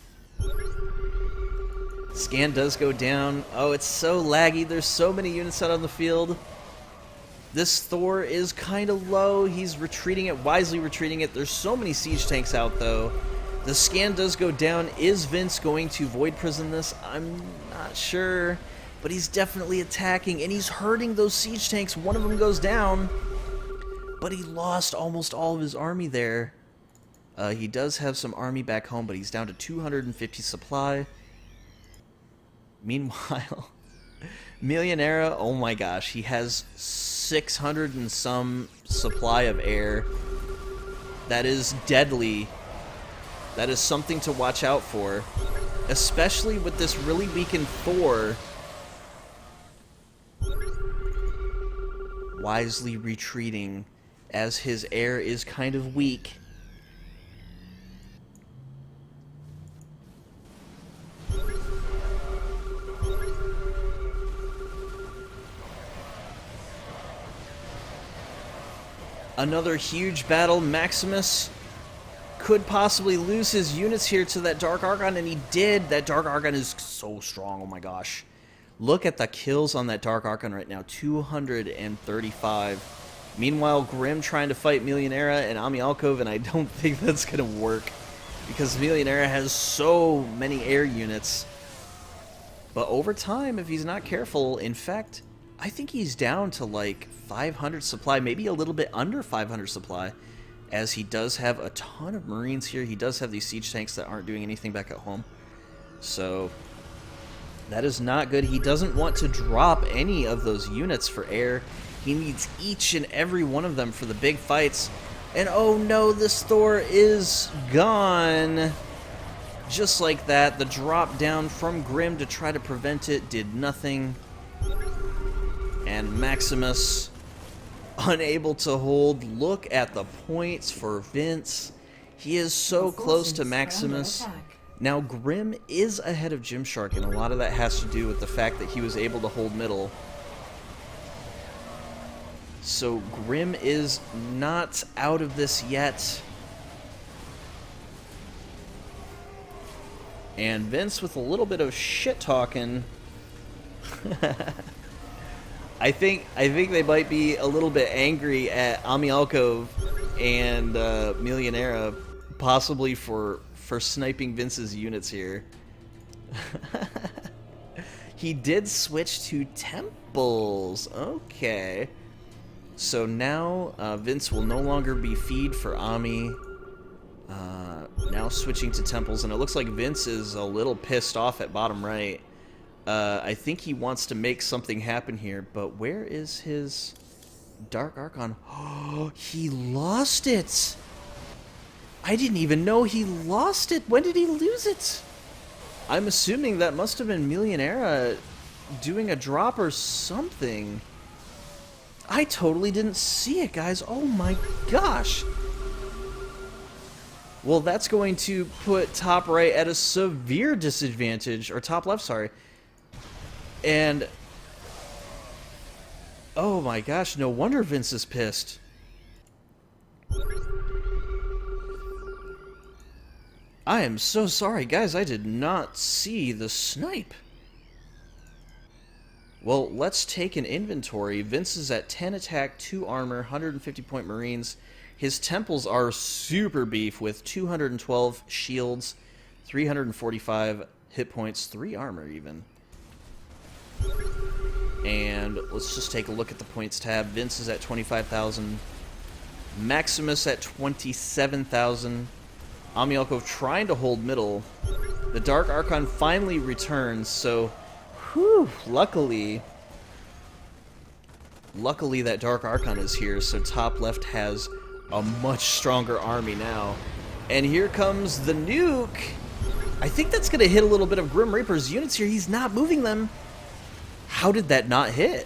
Scan does go down. Oh, it's so laggy. There's so many units out on the field. This Thor is kind of low. He's retreating it, wisely retreating it. There's so many siege tanks out, though. The scan does go down. Is Vince going to Void Prison this? I'm not sure. But he's definitely attacking, and he's hurting those siege tanks. One of them goes down. But he lost almost all of his army there. He does have some army back home, but he's down to 250 supply. Meanwhile, Millionaire, oh my gosh, he has 600 and some supply of air. That is deadly. That is something to watch out for. Especially with this really weakened Thor. Wisely retreating as his air is kind of weak. Another huge battle. Maximus could possibly lose his units here to that Dark Archon, and he did. That Dark Archon is so strong. Oh my gosh. Look at the kills on that Dark Archon right now. 235. Meanwhile, Grim trying to fight Millionaire and Ami Alkov, and I don't think that's going to work because Millionaire has so many air units. But over time, if he's not careful, in fact, I think he's down to like 500 supply, maybe a little bit under 500 supply, as he does have a ton of Marines here. He does have these siege tanks that aren't doing anything back at home. So that is not good. He doesn't want to drop any of those units for air. He needs each and every one of them for the big fights. And oh no, this Thor is gone. Just like that, the drop down from Grim to try to prevent it did nothing. And Maximus unable to hold. Look at the points for Vince. He is so close to Maximus. Now Grim is ahead of Gymshark, and a lot of that has to do with the fact that he was able to hold middle. So Grim is not out of this yet. And Vince with a little bit of shit talking. I think they might be a little bit angry at Ami Alkov and Millionaire, possibly for sniping Vince's units here. He did switch to temples. Okay. So now Vince will no longer be feed for Ami. Now switching to temples, and it looks like Vince is a little pissed off at bottom right. I think he wants to make something happen here, but where is his Dark Archon? Oh, he lost it! I didn't even know he lost it! When did he lose it? I'm assuming that must have been Millionaire doing a drop or something. I totally didn't see it, guys. Oh my gosh! Well, that's going to put top right at a severe disadvantage, or top left, sorry. And oh my gosh, no wonder Vince is pissed. I am so sorry, guys. I did not see the snipe. Well, let's take an inventory. Vince is at 10 attack, 2 armor, 150 point Marines. His temples are super beef with 212 shields, 345 hit points, 3 armor even. And let's just take a look at the points tab. Vince is at 25,000. Maximus at 27,000. Amielko trying to hold middle. The Dark Archon finally returns, so whew, luckily that Dark Archon is here, so top left has a much stronger army now. And here comes the nuke. I think that's going to hit a little bit of Grim Reaper's units here. He's not moving them. How did that not hit?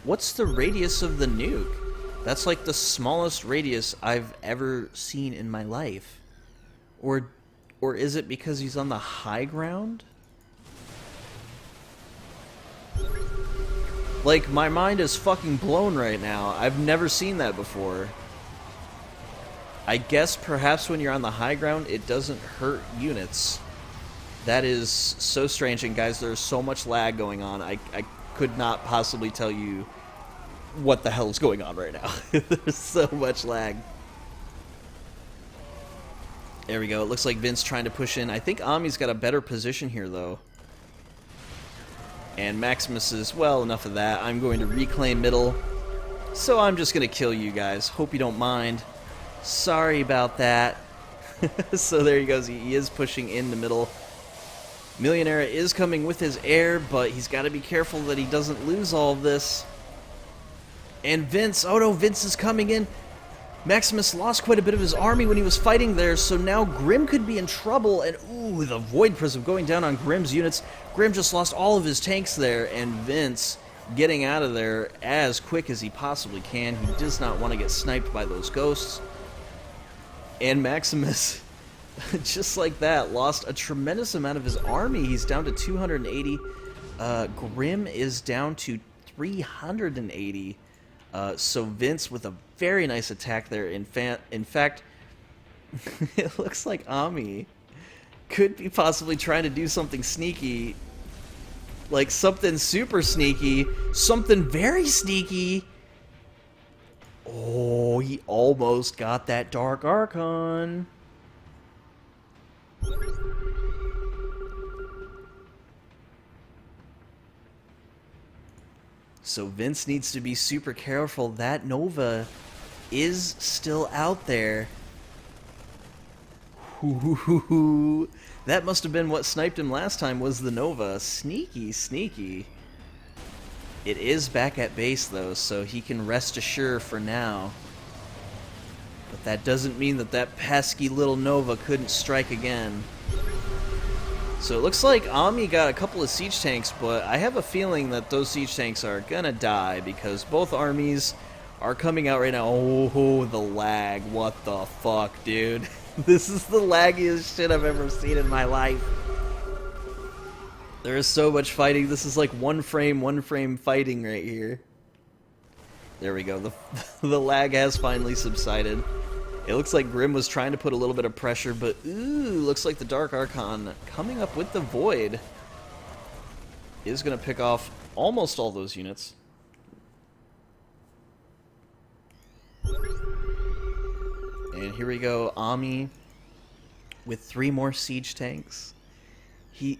What's the radius of the nuke? That's like the smallest radius I've ever seen in my life. Or is it because he's on the high ground? Like, my mind is fucking blown right now. I've never seen that before. I guess perhaps when you're on the high ground, it doesn't hurt units. That is so strange, and guys, there's so much lag going on. I could not possibly tell you what the hell is going on right now. There's so much lag. There we go. It looks like Vince trying to push in. I think Ami's got a better position here, though. And Maximus is, well, enough of that. I'm going to reclaim middle. So I'm just going to kill you guys. Hope you don't mind. Sorry about that. So there he goes. He is pushing in the middle. Millionaire is coming with his heir, but he's got to be careful that he doesn't lose all of this. And Vince, oh no, Vince is coming in. Maximus lost quite a bit of his army when he was fighting there, so now Grim could be in trouble. And ooh, the Void Prism going down on Grim's units. Grim just lost all of his tanks there, and Vince getting out of there as quick as he possibly can. He does not want to get sniped by those ghosts. And Maximus, just like that, lost a tremendous amount of his army. He's down to 280. Grim is down to 380. So Vince with a very nice attack there. In fact, it looks like Ami could be possibly trying to do something sneaky. Like something super sneaky. Something very sneaky. Oh, he almost got that Dark Archon. So Vince needs to be super careful. That Nova is still out there. Ooh, that must have been what sniped him last time, was the Nova. Sneaky, sneaky. It is back at base, though, so he can rest assured for now. But that doesn't mean that that pesky little Nova couldn't strike again. So it looks like Ami got a couple of siege tanks, but I have a feeling that those siege tanks are gonna die because both armies are coming out right now. Oh, the lag. What the fuck, dude? This is the laggiest shit I've ever seen in my life. There is so much fighting. This is like one frame fighting right here. There we go. The lag has finally subsided. It looks like Grim was trying to put a little bit of pressure, but ooh, looks like the Dark Archon coming up with the Void is going to pick off almost all those units. And here we go, Ami with 3 more siege tanks. He's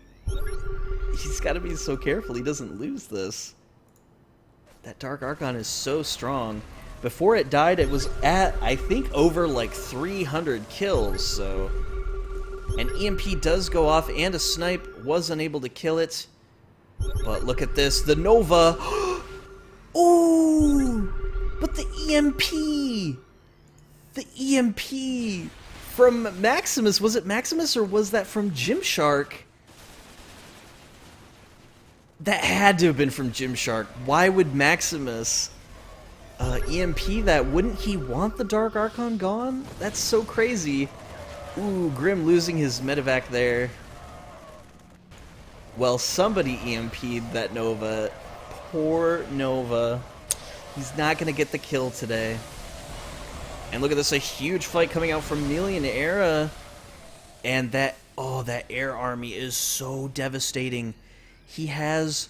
got to be so careful he doesn't lose this. That Dark Archon is so strong. Before it died, it was at, I think, over like 300 kills, so... An EMP does go off, and a snipe was unable to kill it. But look at this, the Nova! Ooh! But the EMP! The EMP from Maximus, was it Maximus or was that from Gymshark? That had to have been from Gymshark. Why would Maximus... EMP that? Wouldn't he want the Dark Archon gone? That's so crazy. Ooh, Grim losing his medevac there. Well, somebody EMP'd that Nova. Poor Nova. He's not going to get the kill today. And look at this, a huge fight coming out from Millionaire. And that, oh, that air army is so devastating. He has...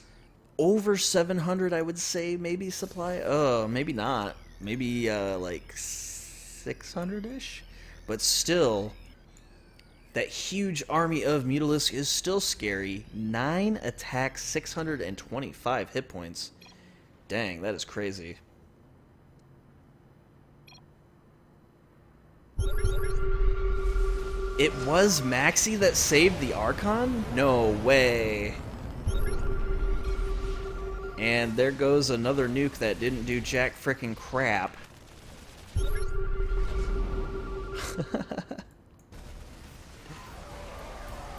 over 700, I would say, maybe supply. Oh, maybe not. Maybe like 600-ish. But still, that huge army of Mutalisk is still scary. 9 attacks, 625 hit points. Dang, that is crazy. It was Maxi that saved the Archon? No way. And there goes another nuke that didn't do jack frickin' crap.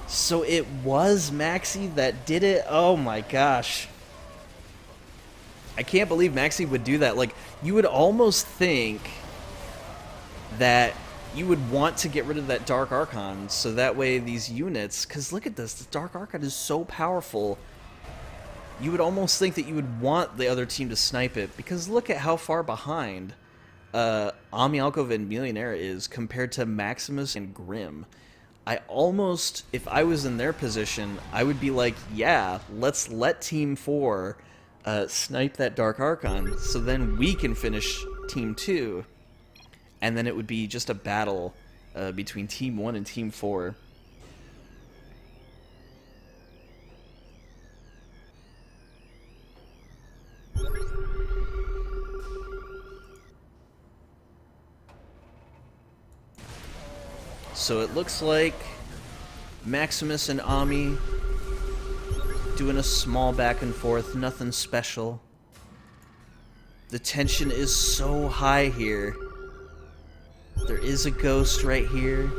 So it was Maxi that did it? Oh my gosh. I can't believe Maxi would do that. Like, you would almost think that you would want to get rid of that Dark Archon, so that way these units... Because look at this, the Dark Archon is so powerful. You would almost think that you would want the other team to snipe it, because look at how far behind Ami Alkov and Millionaire is compared to Maximus and Grim. I almost, if I was in their position, I would be like, yeah, let's let Team 4 snipe that Dark Archon, so then we can finish Team 2. And then it would be just a battle between Team 1 and Team 4. So it looks like Maximus and Ami doing a small back and forth, nothing special. The tension is so high here. There is a ghost right here.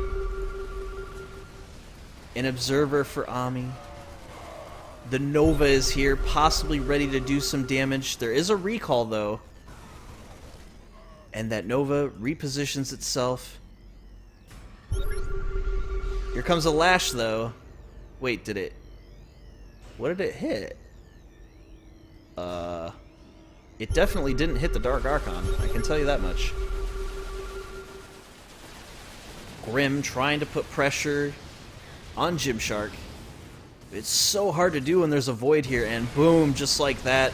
An observer for Ami. The Nova is here, possibly ready to do some damage. There is a recall, though. And that Nova repositions itself. Here comes a lash, though. Wait, did it... What did it hit? It definitely didn't hit the Dark Archon. I can tell you that much. Grim trying to put pressure on Gymshark. It's so hard to do when there's a void here, and boom, just like that,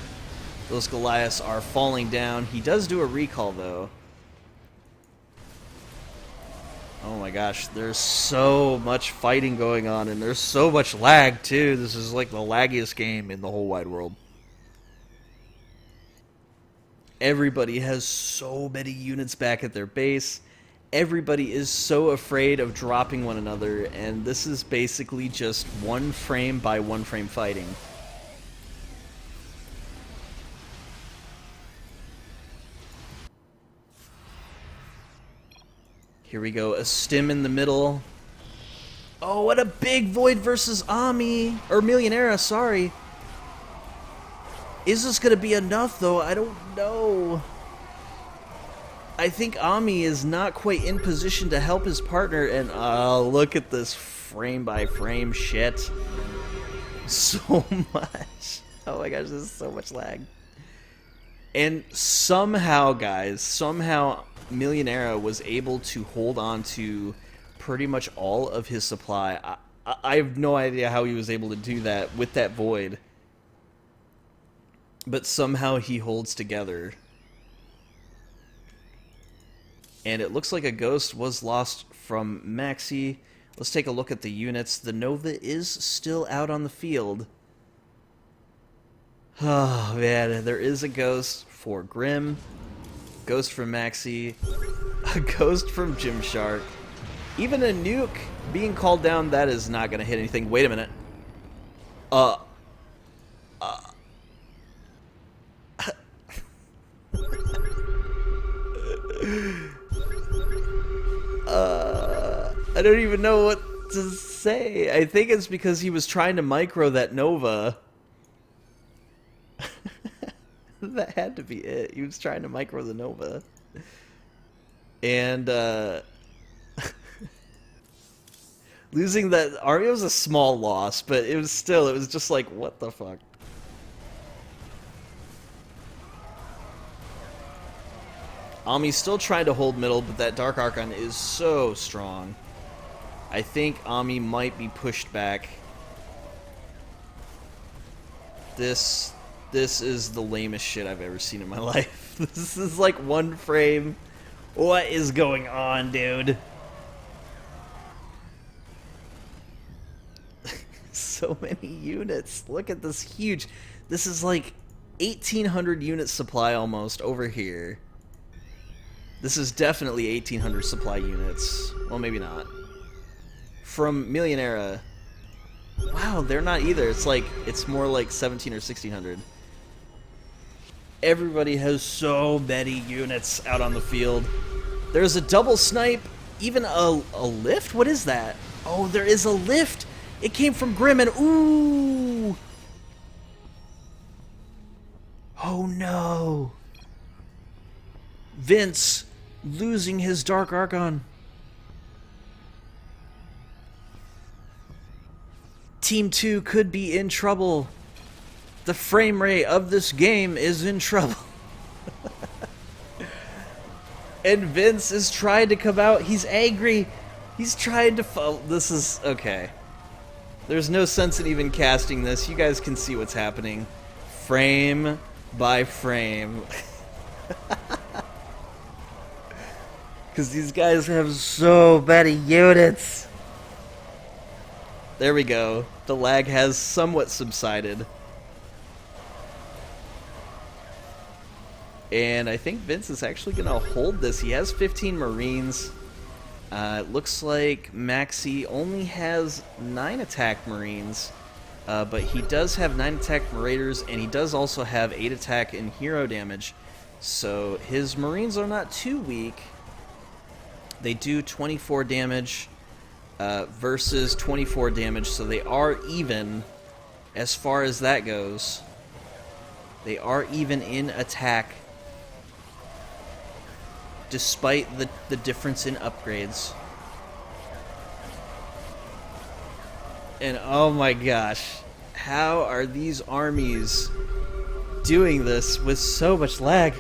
those Goliaths are falling down. He does do a recall, though. Oh my gosh, there's so much fighting going on, and there's so much lag, too. This is like the laggiest game in the whole wide world. Everybody has so many units back at their base. Everybody is so afraid of dropping one another, and this is basically just one frame by one frame fighting. Here we go, a stim in the middle. Oh, what a big void versus Ami! Or Millionaire, sorry. Is this gonna be enough, though? I don't know. I think Ami is not quite in position to help his partner, and look at this frame by frame shit. So much. Oh my gosh, this is so much lag. And somehow, guys, somehow Millionaire was able to hold on to pretty much all of his supply. I have no idea how he was able to do that with that void. But somehow he holds together. And it looks like a ghost was lost from Maxi. Let's take a look at the units. The Nova is still out on the field. Oh man, there is a ghost for Grim. Ghost from Maxi. A ghost from Gymshark. Even a nuke being called down, that is not going to hit anything. Wait a minute. I don't even know what to say. I think it's because he was trying to micro that Nova. That had to be it. He was trying to micro the Nova. And, losing that army was a small loss, but it was still, it was just like, what the fuck? Ami's still trying to hold middle, but that Dark Archon is so strong. I think Ami might be pushed back. This is the lamest shit I've ever seen in my life. This is like one frame. What is going on, dude? So many units. Look at this huge. This is like 1,800 unit supply almost over here. This is definitely 1,800 supply units. Well, maybe not. from Millionaire. Wow, they're not either. It's more like 17 or 1600. Everybody has so many units out on the field. There's a double snipe, even a lift? What is that? Oh, there is a lift. It came from Grim and ooh. Oh no. Vince losing his Dark Archon. Team 2 could be in trouble. The frame rate of this game is in trouble. And Vince is trying to come out. He's angry. He's trying to this is okay. There's no sense in even casting this. You guys can see what's happening. Frame by frame. Because these guys have so many units. There we go. The lag has somewhat subsided. And I think Vince is actually going to hold this. He has 15 Marines. It looks like Maxi only has 9 attack Marines. But he does have 9 attack Marauders, and he does also have 8 attack and hero damage. So his Marines are not too weak. They do 24 damage versus 24 damage, so they are even as far as that goes. They are even in attack, despite the difference in upgrades. And oh my gosh, how are these armies doing this with so much lag?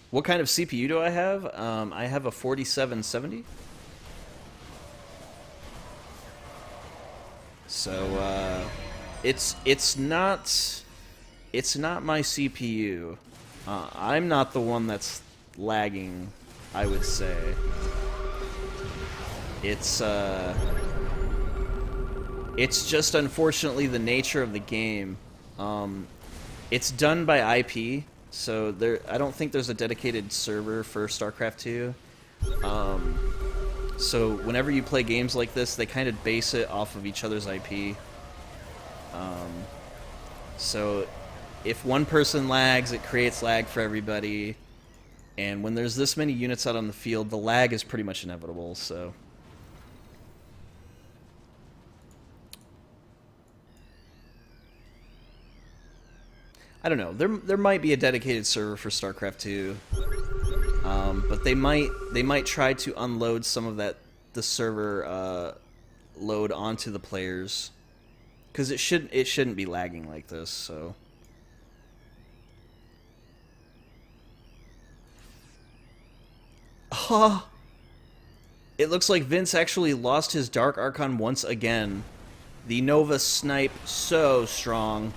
What kind of CPU do I have? I have a 4770. So it's not my CPU. I'm not the one that's lagging, I would say. It's just unfortunately the nature of the game. It's done by IP, so I don't think there's a dedicated server for StarCraft 2. So whenever you play games like this, they kind of base it off of each other's IP. So if one person lags, it creates lag for everybody. And when there's this many units out on the field, the lag is pretty much inevitable, so... I don't know. There might be a dedicated server for StarCraft 2, but they might try to unload some of the server load onto the players, because it shouldn't be lagging like this. So. It looks like Vince actually lost his Dark Archon once again. The Nova snipe so strong.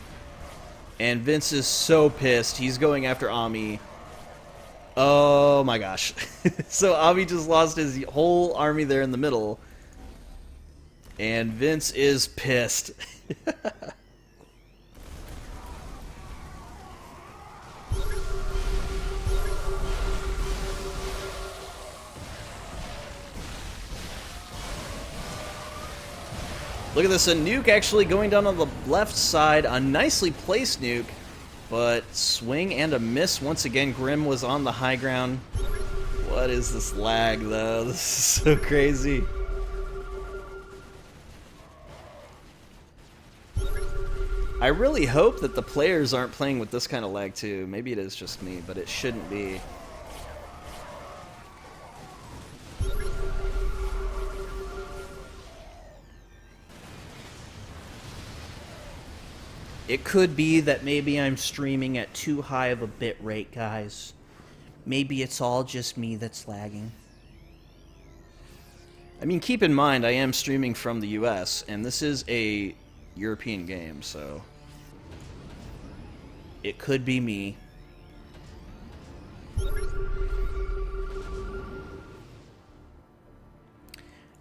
And Vince is so pissed. He's going after Ami. Oh my gosh. So Ami just lost his whole army there in the middle. And Vince is pissed. Look at this, a nuke actually going down on the left side, a nicely placed nuke, but swing and a miss. Once again, Grim was on the high ground. What is this lag, though? This is so crazy. I really hope that the players aren't playing with this kind of lag, too. Maybe it is just me, but it shouldn't be. It could be that maybe I'm streaming at too high of a bit rate, guys. Maybe it's all just me that's lagging. I mean, keep in mind, I am streaming from the US, and this is a European game, so... it could be me.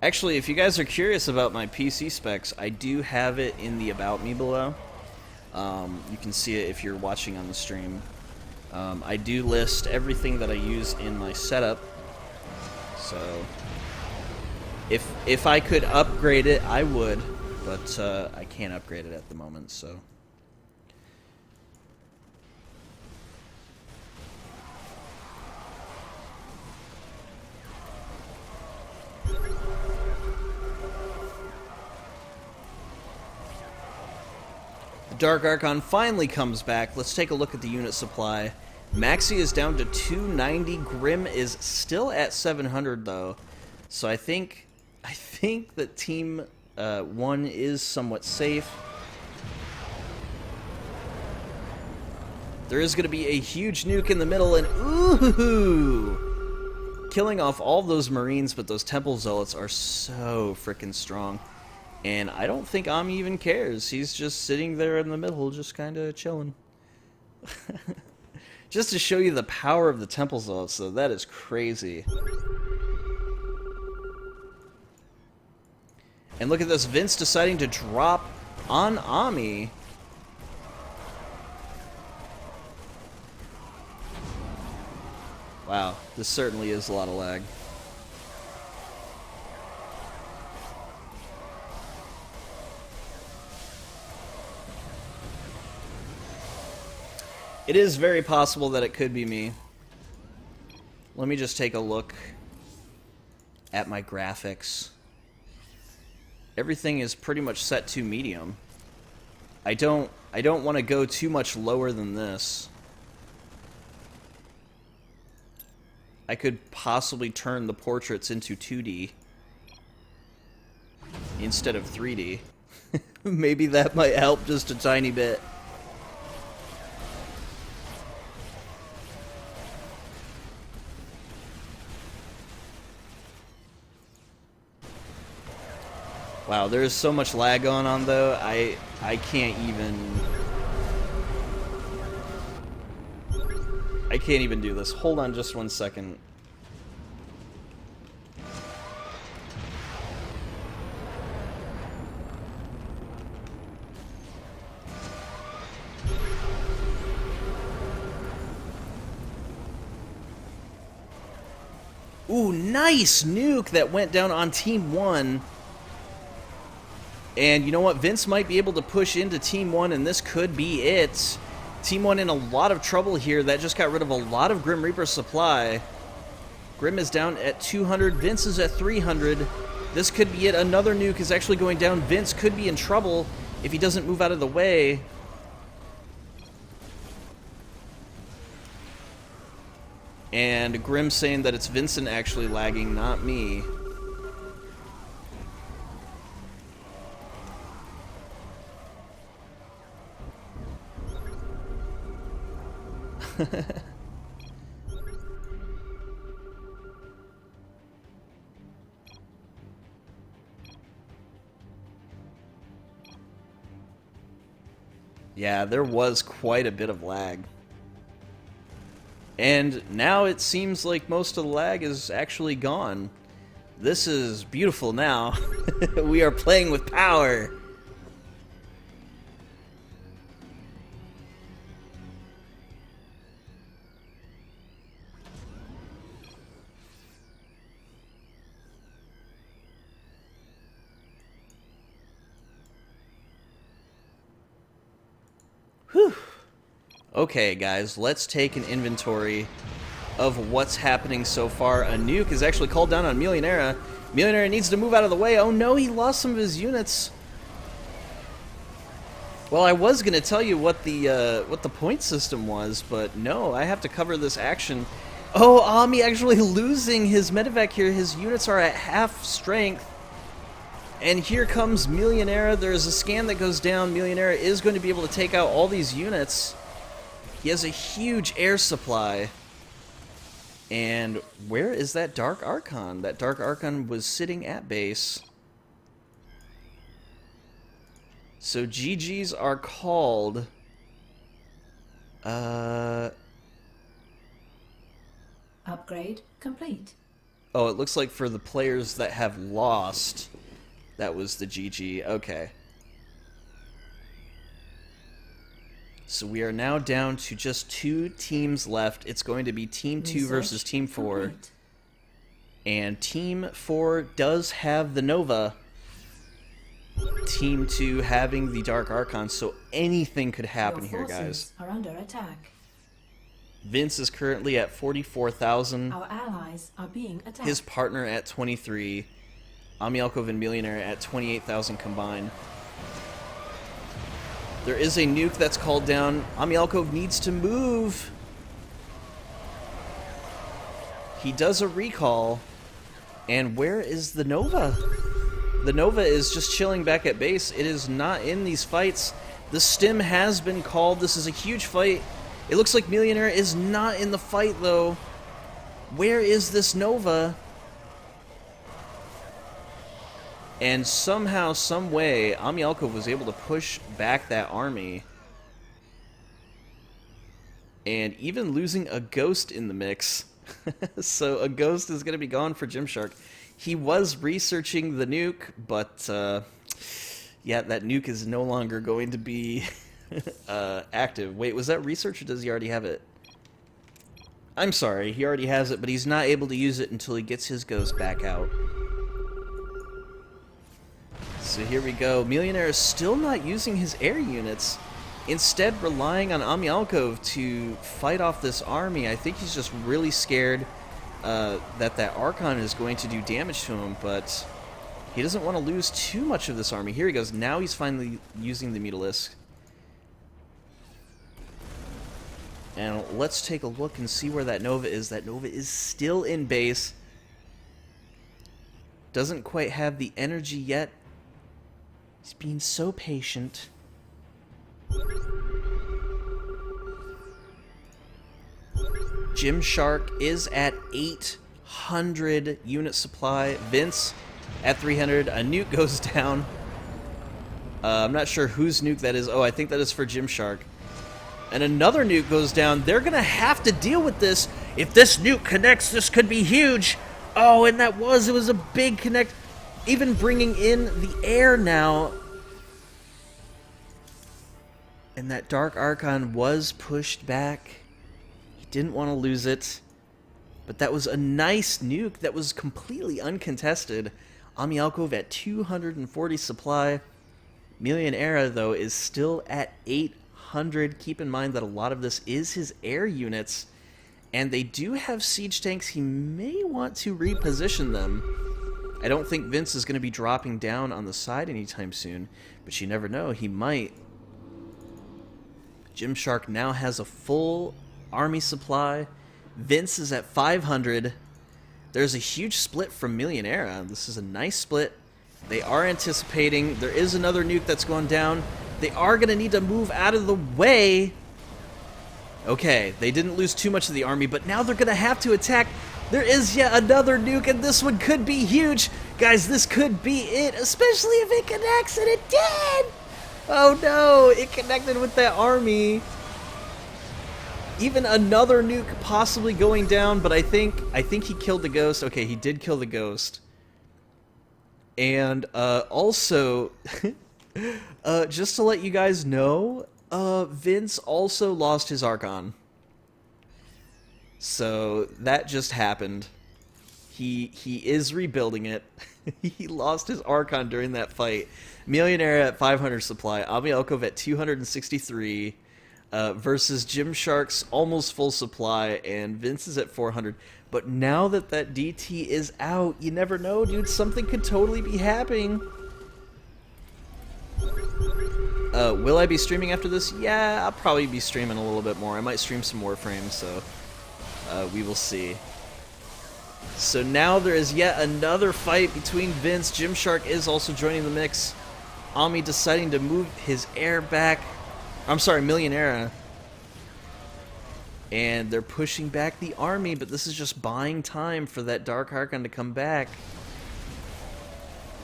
Actually, if you guys are curious about my PC specs, I do have it in the About Me below. You can see it if you're watching on the stream. I do list everything that I use in my setup. So if I could upgrade it, I would, but I can't upgrade it at the moment, so. Dark Archon finally comes back. Let's take a look at the unit supply. Maxi is down to 290. Grim is still at 700 though. So I think that Team 1 is somewhat safe. There is going to be a huge nuke in the middle, and ooh, killing off all those Marines, but those Temple Zealots are so freaking strong. And I don't think Ami even cares. He's just sitting there in the middle, just kind of chilling. Just to show you the power of the Temple Zealots, though, that is crazy. And look at this, Vince deciding to drop on Ami. Wow, this certainly is a lot of lag. It is very possible that it could be me. Let me just take a look at my graphics. Everything is pretty much set to medium. I don't want to go too much lower than this. I could possibly turn the portraits into 2D instead of 3D. Maybe that might help just a tiny bit. Wow, there's so much lag going on though, I can't even do this. Hold on just 1 second. Ooh, nice nuke that went down on Team 1. And you know what? Vince might be able to push into Team 1, and this could be it. Team 1 in a lot of trouble here. That just got rid of a lot of Grim Reaper supply. Grim is down at 200. Vince is at 300. This could be it. Another nuke is actually going down. Vince could be in trouble if he doesn't move out of the way. And Grim saying that it's Vincent actually lagging, not me. Yeah, there was quite a bit of lag. And now it seems like most of the lag is actually gone. This is beautiful now. We are playing with power. Whew. Okay, guys, let's take an inventory of what's happening so far. A nuke is actually called down on Millionaire. Millionaire needs to move out of the way. Oh no, he lost some of his units. Well, I was going to tell you what the point system was, but no, I have to cover this action. Oh, Ami actually losing his medevac here. His units are at half strength. And here comes Millionaire. There's a scan that goes down. Millionaire is going to be able to take out all these units. He has a huge air supply. And where is that Dark Archon? That Dark Archon was sitting at base. So GGs are called. Upgrade complete. Oh, it looks like for the players that have lost, that was the GG. Okay. So we are now down to just 2 teams left. It's going to be Team 2 versus Team 4. Complete. And Team 4 does have the Nova. Team 2 having the Dark Archon, so anything could happen here, guys. Are under attack. Vince is currently at 44,000. Our allies are being attacked. His partner at 23. Amialkov and Millionaire at 28,000 combined. There is a nuke that's called down. Amialkov needs to move. He does a recall. And where is the Nova? The Nova is just chilling back at base. It is not in these fights. The stim has been called. This is a huge fight. It looks like Millionaire is not in the fight, though. Where is this Nova? And somehow, some way, Amialkov was able to push back that army. And even losing a ghost in the mix. So a ghost is going to be gone for Gymshark. He was researching the nuke, but yeah, that nuke is no longer going to be active. Wait, was that research or does he already have it? I'm sorry, he already has it, but he's not able to use it until he gets his ghost back out. So here we go. Millionaire is still not using his air units. Instead, relying on Amialkov to fight off this army. I think he's just really scared that Archon is going to do damage to him, but he doesn't want to lose too much of this army. Here he goes. Now he's finally using the Mutalisk. And let's take a look and see where that Nova is. That Nova is still in base. Doesn't quite have the energy yet. He's being so patient. Gymshark is at 800 unit supply. Vince at 300. A nuke goes down. I'm not sure whose nuke that is. Oh, I think that is for Gymshark. And another nuke goes down. They're going to have to deal with this. If this nuke connects, this could be huge. Oh, and it was a big connect. Even bringing in the air now. And that Dark Archon was pushed back. He didn't want to lose it. But that was a nice nuke that was completely uncontested. Amialkov at 240 supply. Millionaire, though, is still at 800. Keep in mind that a lot of this is his air units. And they do have siege tanks. He may want to reposition them. I don't think Vince is going to be dropping down on the side anytime soon. But you never know. He might. Gymshark now has a full army supply. Vince is at 500. There's a huge split from Millionaire. This is a nice split. They are anticipating. There is another nuke that's going down. They are going to need to move out of the way. Okay, they didn't lose too much of the army, but now they're going to have to attack. There is yet another nuke, and this one could be huge. Guys, this could be it, especially if it connects, and it did! Oh no, it connected with that army. Even another nuke possibly going down, but I think he killed the ghost. Okay, he did kill the ghost. And also, just to let you guys know, Vince also lost his Archon. So that just happened. He is rebuilding it. He lost his Archon during that fight. Millionaire at 500 supply. Amialkov at 263 versus Gymshark's almost full supply, and Vince is at 400. But now that DT is out, you never know, dude. Something could totally be happening. Will I be streaming after this? Yeah, I'll probably be streaming a little bit more. I might stream some Warframe, so we will see. So now there is yet another fight between Vince. Gymshark is also joining the mix. Ami deciding to move his air back. I'm sorry, Millionaire. And they're pushing back the army, but this is just buying time for that Dark Archon to come back.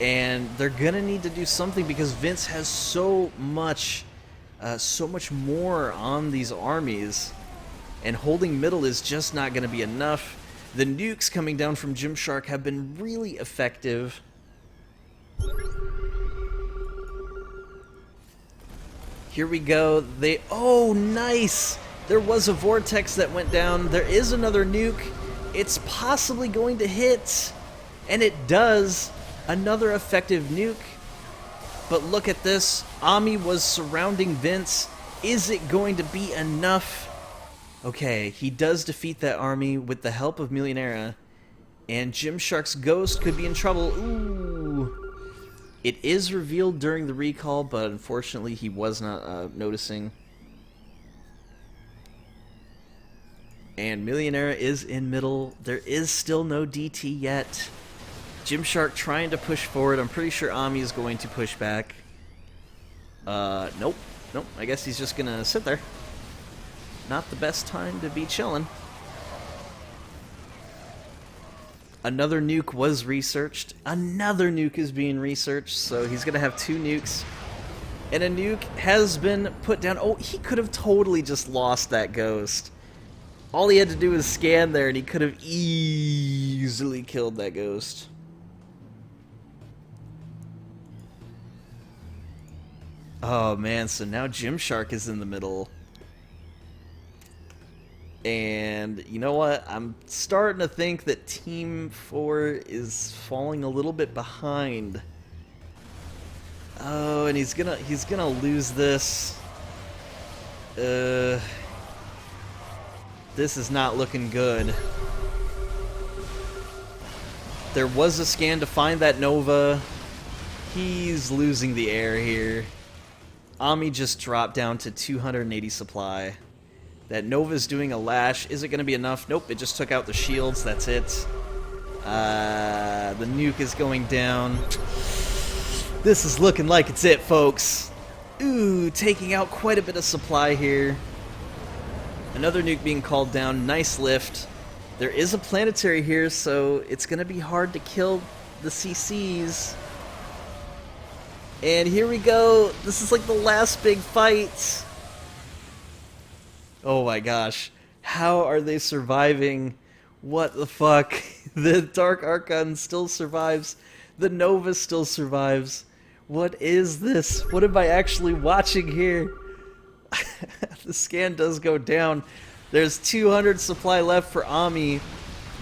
And they're gonna need to do something because Vince has so much more on these armies, and holding middle is just not gonna be enough. The nukes coming down from Gymshark have been really effective. Here we go. Oh, nice! There was a vortex that went down. There is another nuke. It's possibly going to hit. And it does. Another effective nuke. But look at this. Ami was surrounding Vince. Is it going to be enough? Okay, he does defeat that army with the help of Millionaire. And Gymshark's ghost could be in trouble. Ooh. It is revealed during the recall, but unfortunately he was not noticing. And Millionaire is in middle. There is still no DT yet. Gymshark trying to push forward. I'm pretty sure Ami is going to push back. Nope. Nope. I guess he's just gonna sit there. Not the best time to be chilling. Another nuke was researched. Another nuke is being researched, so he's gonna have 2 nukes. And a nuke has been put down. Oh, he could have totally just lost that ghost. All he had to do was scan there, and he could have easily killed that ghost. Oh man, so now Gymshark is in the middle. And you know what? I'm starting to think that Team 4 is falling a little bit behind. Oh, and he's gonna lose this. This is not looking good. There was a scan to find that Nova. He's losing the air here. Ami just dropped down to 280 supply. That Nova's doing a lash. Is it going to be enough? Nope, it just took out the shields. That's it. The nuke is going down. This is looking like it's it, folks. Ooh, taking out quite a bit of supply here. Another nuke being called down. Nice lift. There is a planetary here, so it's going to be hard to kill the CCs. And here we go. This is like the last big fight. Oh my gosh. How are they surviving? What the fuck? The Dark Archon still survives. The Nova still survives. What is this? What am I actually watching here? The scan does go down. There's 200 supply left for Ami.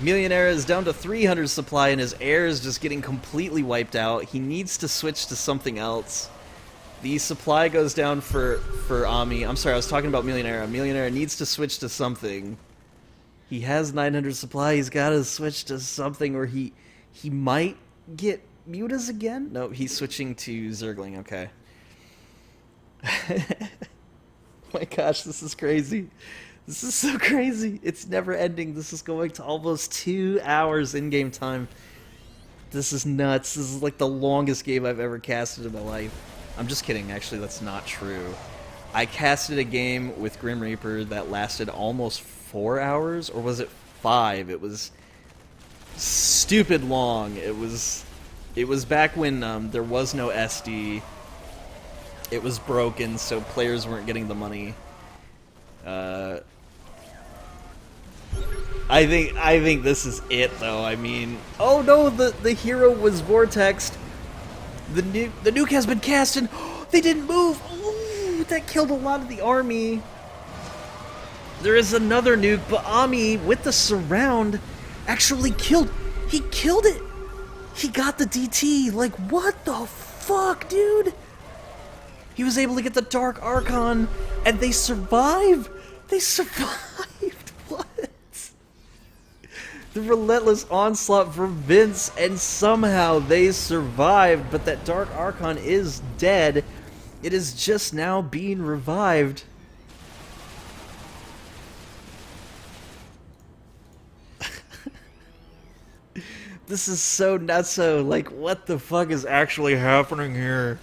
Millionaire is down to 300 supply and his air is just getting completely wiped out. He needs to switch to something else. The supply goes down for Ami. I'm sorry, I was talking about Millionaire. Millionaire needs to switch to something. He has 900 supply. He's got to switch to something or he might get Mutas again? No, he's switching to Zergling. Okay. My gosh, this is crazy. This is so crazy. It's never ending. This is going to almost 2 hours in-game time. This is nuts. This is like the longest game I've ever casted in my life. I'm just kidding. Actually, that's not true. I casted a game with Grim Reaper that lasted almost 4 hours, or was it 5? It was stupid long. It was back when there was no SD. It was broken, so players weren't getting the money. I think this is it, though. I mean, oh no, the hero was vortexed. The nuke has been cast and they didn't move. Ooh, that killed a lot of the army. There is another nuke, but Ami with the surround actually killed. He killed it. He got the DT. Like, what the fuck, dude? He was able to get the Dark Archon and they survived. They survived. What? The relentless onslaught from Vince, and somehow they survived, but that Dark Archon is dead. It is just now being revived. This is so nutso. Like, what the fuck is actually happening here?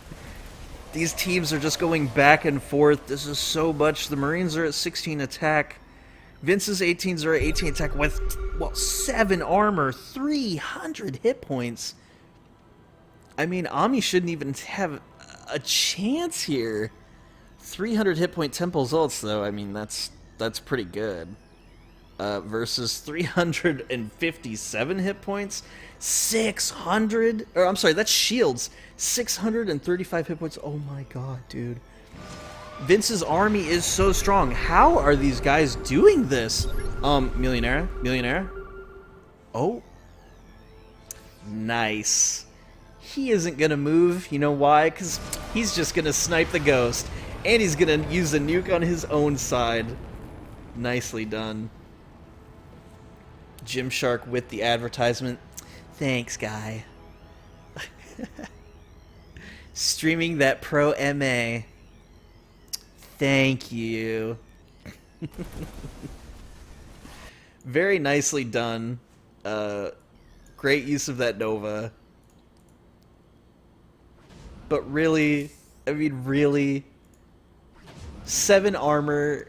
These teams are just going back and forth. This is so much. The Marines are at 16 attack. Vince's 18s are at 18 attack with, well, 7 armor, 300 hit points. I mean, Ami shouldn't even have a chance here. 300 hit point tempo ults, though. I mean, that's pretty good. Versus 357 hit points, 600. Or I'm sorry, that's shields. 635 hit points. Oh my god, dude. Vince's army is so strong. How are these guys doing this? Millionaire? Oh. Nice. He isn't gonna move. You know why? Because he's just gonna snipe the ghost. And he's gonna use a nuke on his own side. Nicely done. Gymshark with the advertisement. Thanks, guy. Streaming that pro MA. Thank you. Very nicely done. Great use of that Nova. But really, I mean, really, 7 armor,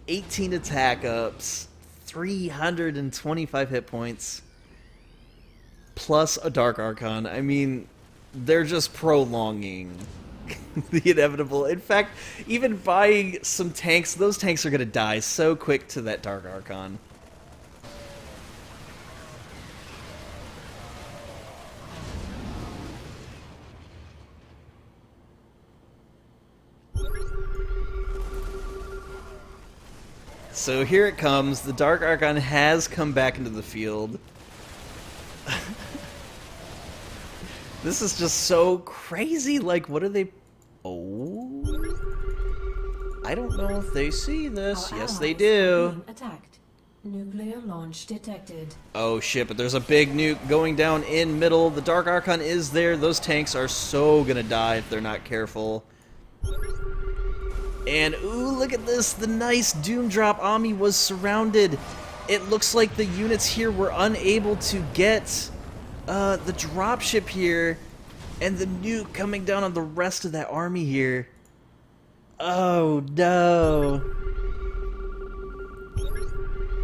18 attack ups, 325 hit points, plus a Dark Archon. I mean, they're just prolonging the inevitable. In fact, even buying some tanks, those tanks are going to die so quick to that Dark Archon. So here it comes. The Dark Archon has come back into the field. This is just so crazy. Like, what are they... Oh... I don't know if they see this. Our Yes, they allies do. are being attacked. Nuclear launch detected. Oh shit, but there's a big nuke going down in middle. The Dark Archon is there. Those tanks are so gonna die if they're not careful. And ooh, look at this. The nice Doom Drop Ami was surrounded. It looks like the units here were unable to get the dropship here, and the nuke coming down on the rest of that army here. Oh no.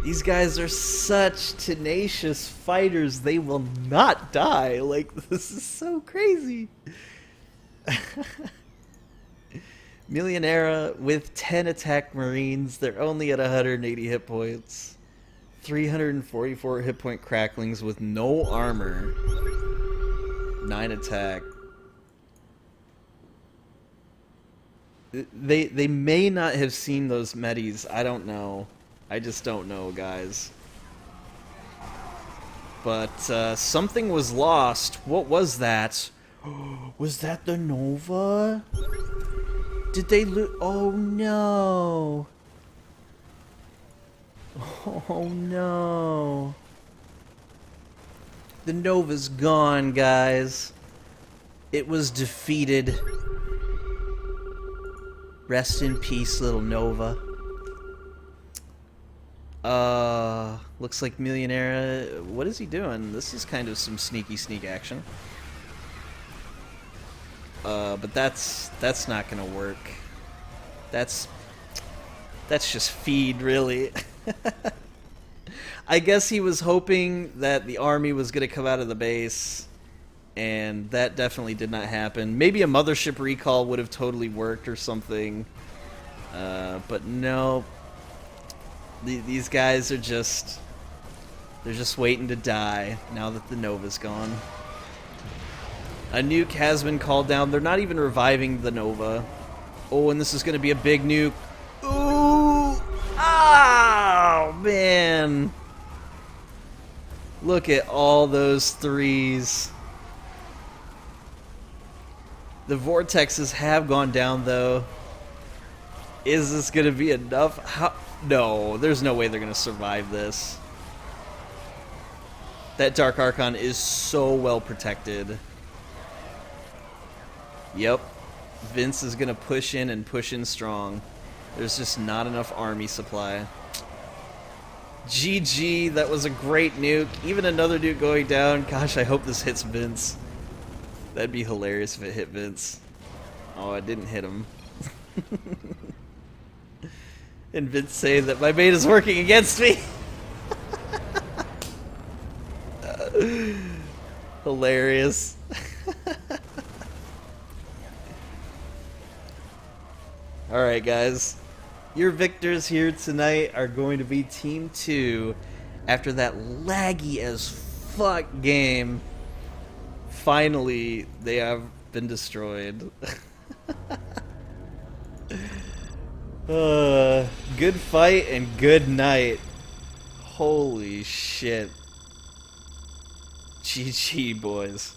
These guys are such tenacious fighters. They will not die. Like, this is so crazy. Millionaire with 10 attack marines. They're only at 180 hit points. 344 hit point cracklings with no armor. 9 attack. They may not have seen those medis. I don't know. I just don't know, guys. But something was lost. What was that? Was that the Nova? Did they lose? Oh no. Oh no. The Nova's gone, guys. It was defeated. Rest in peace, little Nova. Looks like Millionaire. What is he doing? This is kind of some sneak action. But that's not gonna work. That's just feed, really. I guess he was hoping that the army was gonna come out of the base, and that definitely did not happen. Maybe a mothership recall would have totally worked or something. But no. These guys are just... they're just waiting to die now that the Nova's gone. A nuke has been called down. They're not even reviving the Nova. Oh, and this is going to be a big nuke. Ooh! Oh, man! Look at all those threes. The vortexes have gone down, though. Is this going to be enough? How? No, there's no way they're going to survive this. That Dark Archon is so well protected. Yep. Vince is going to push in and push in strong. There's just not enough army supply. GG, that was a great nuke. Even another nuke going down. Gosh, I hope this hits Vince. That'd be hilarious if it hit Vince. Oh, it didn't hit him. And Vince saying that my mate is working against me. Hilarious. Alright, guys. Your victors here tonight are going to be Team 2. After that laggy as fuck game, finally, they have been destroyed. Good fight and good night. Holy shit. GG, boys.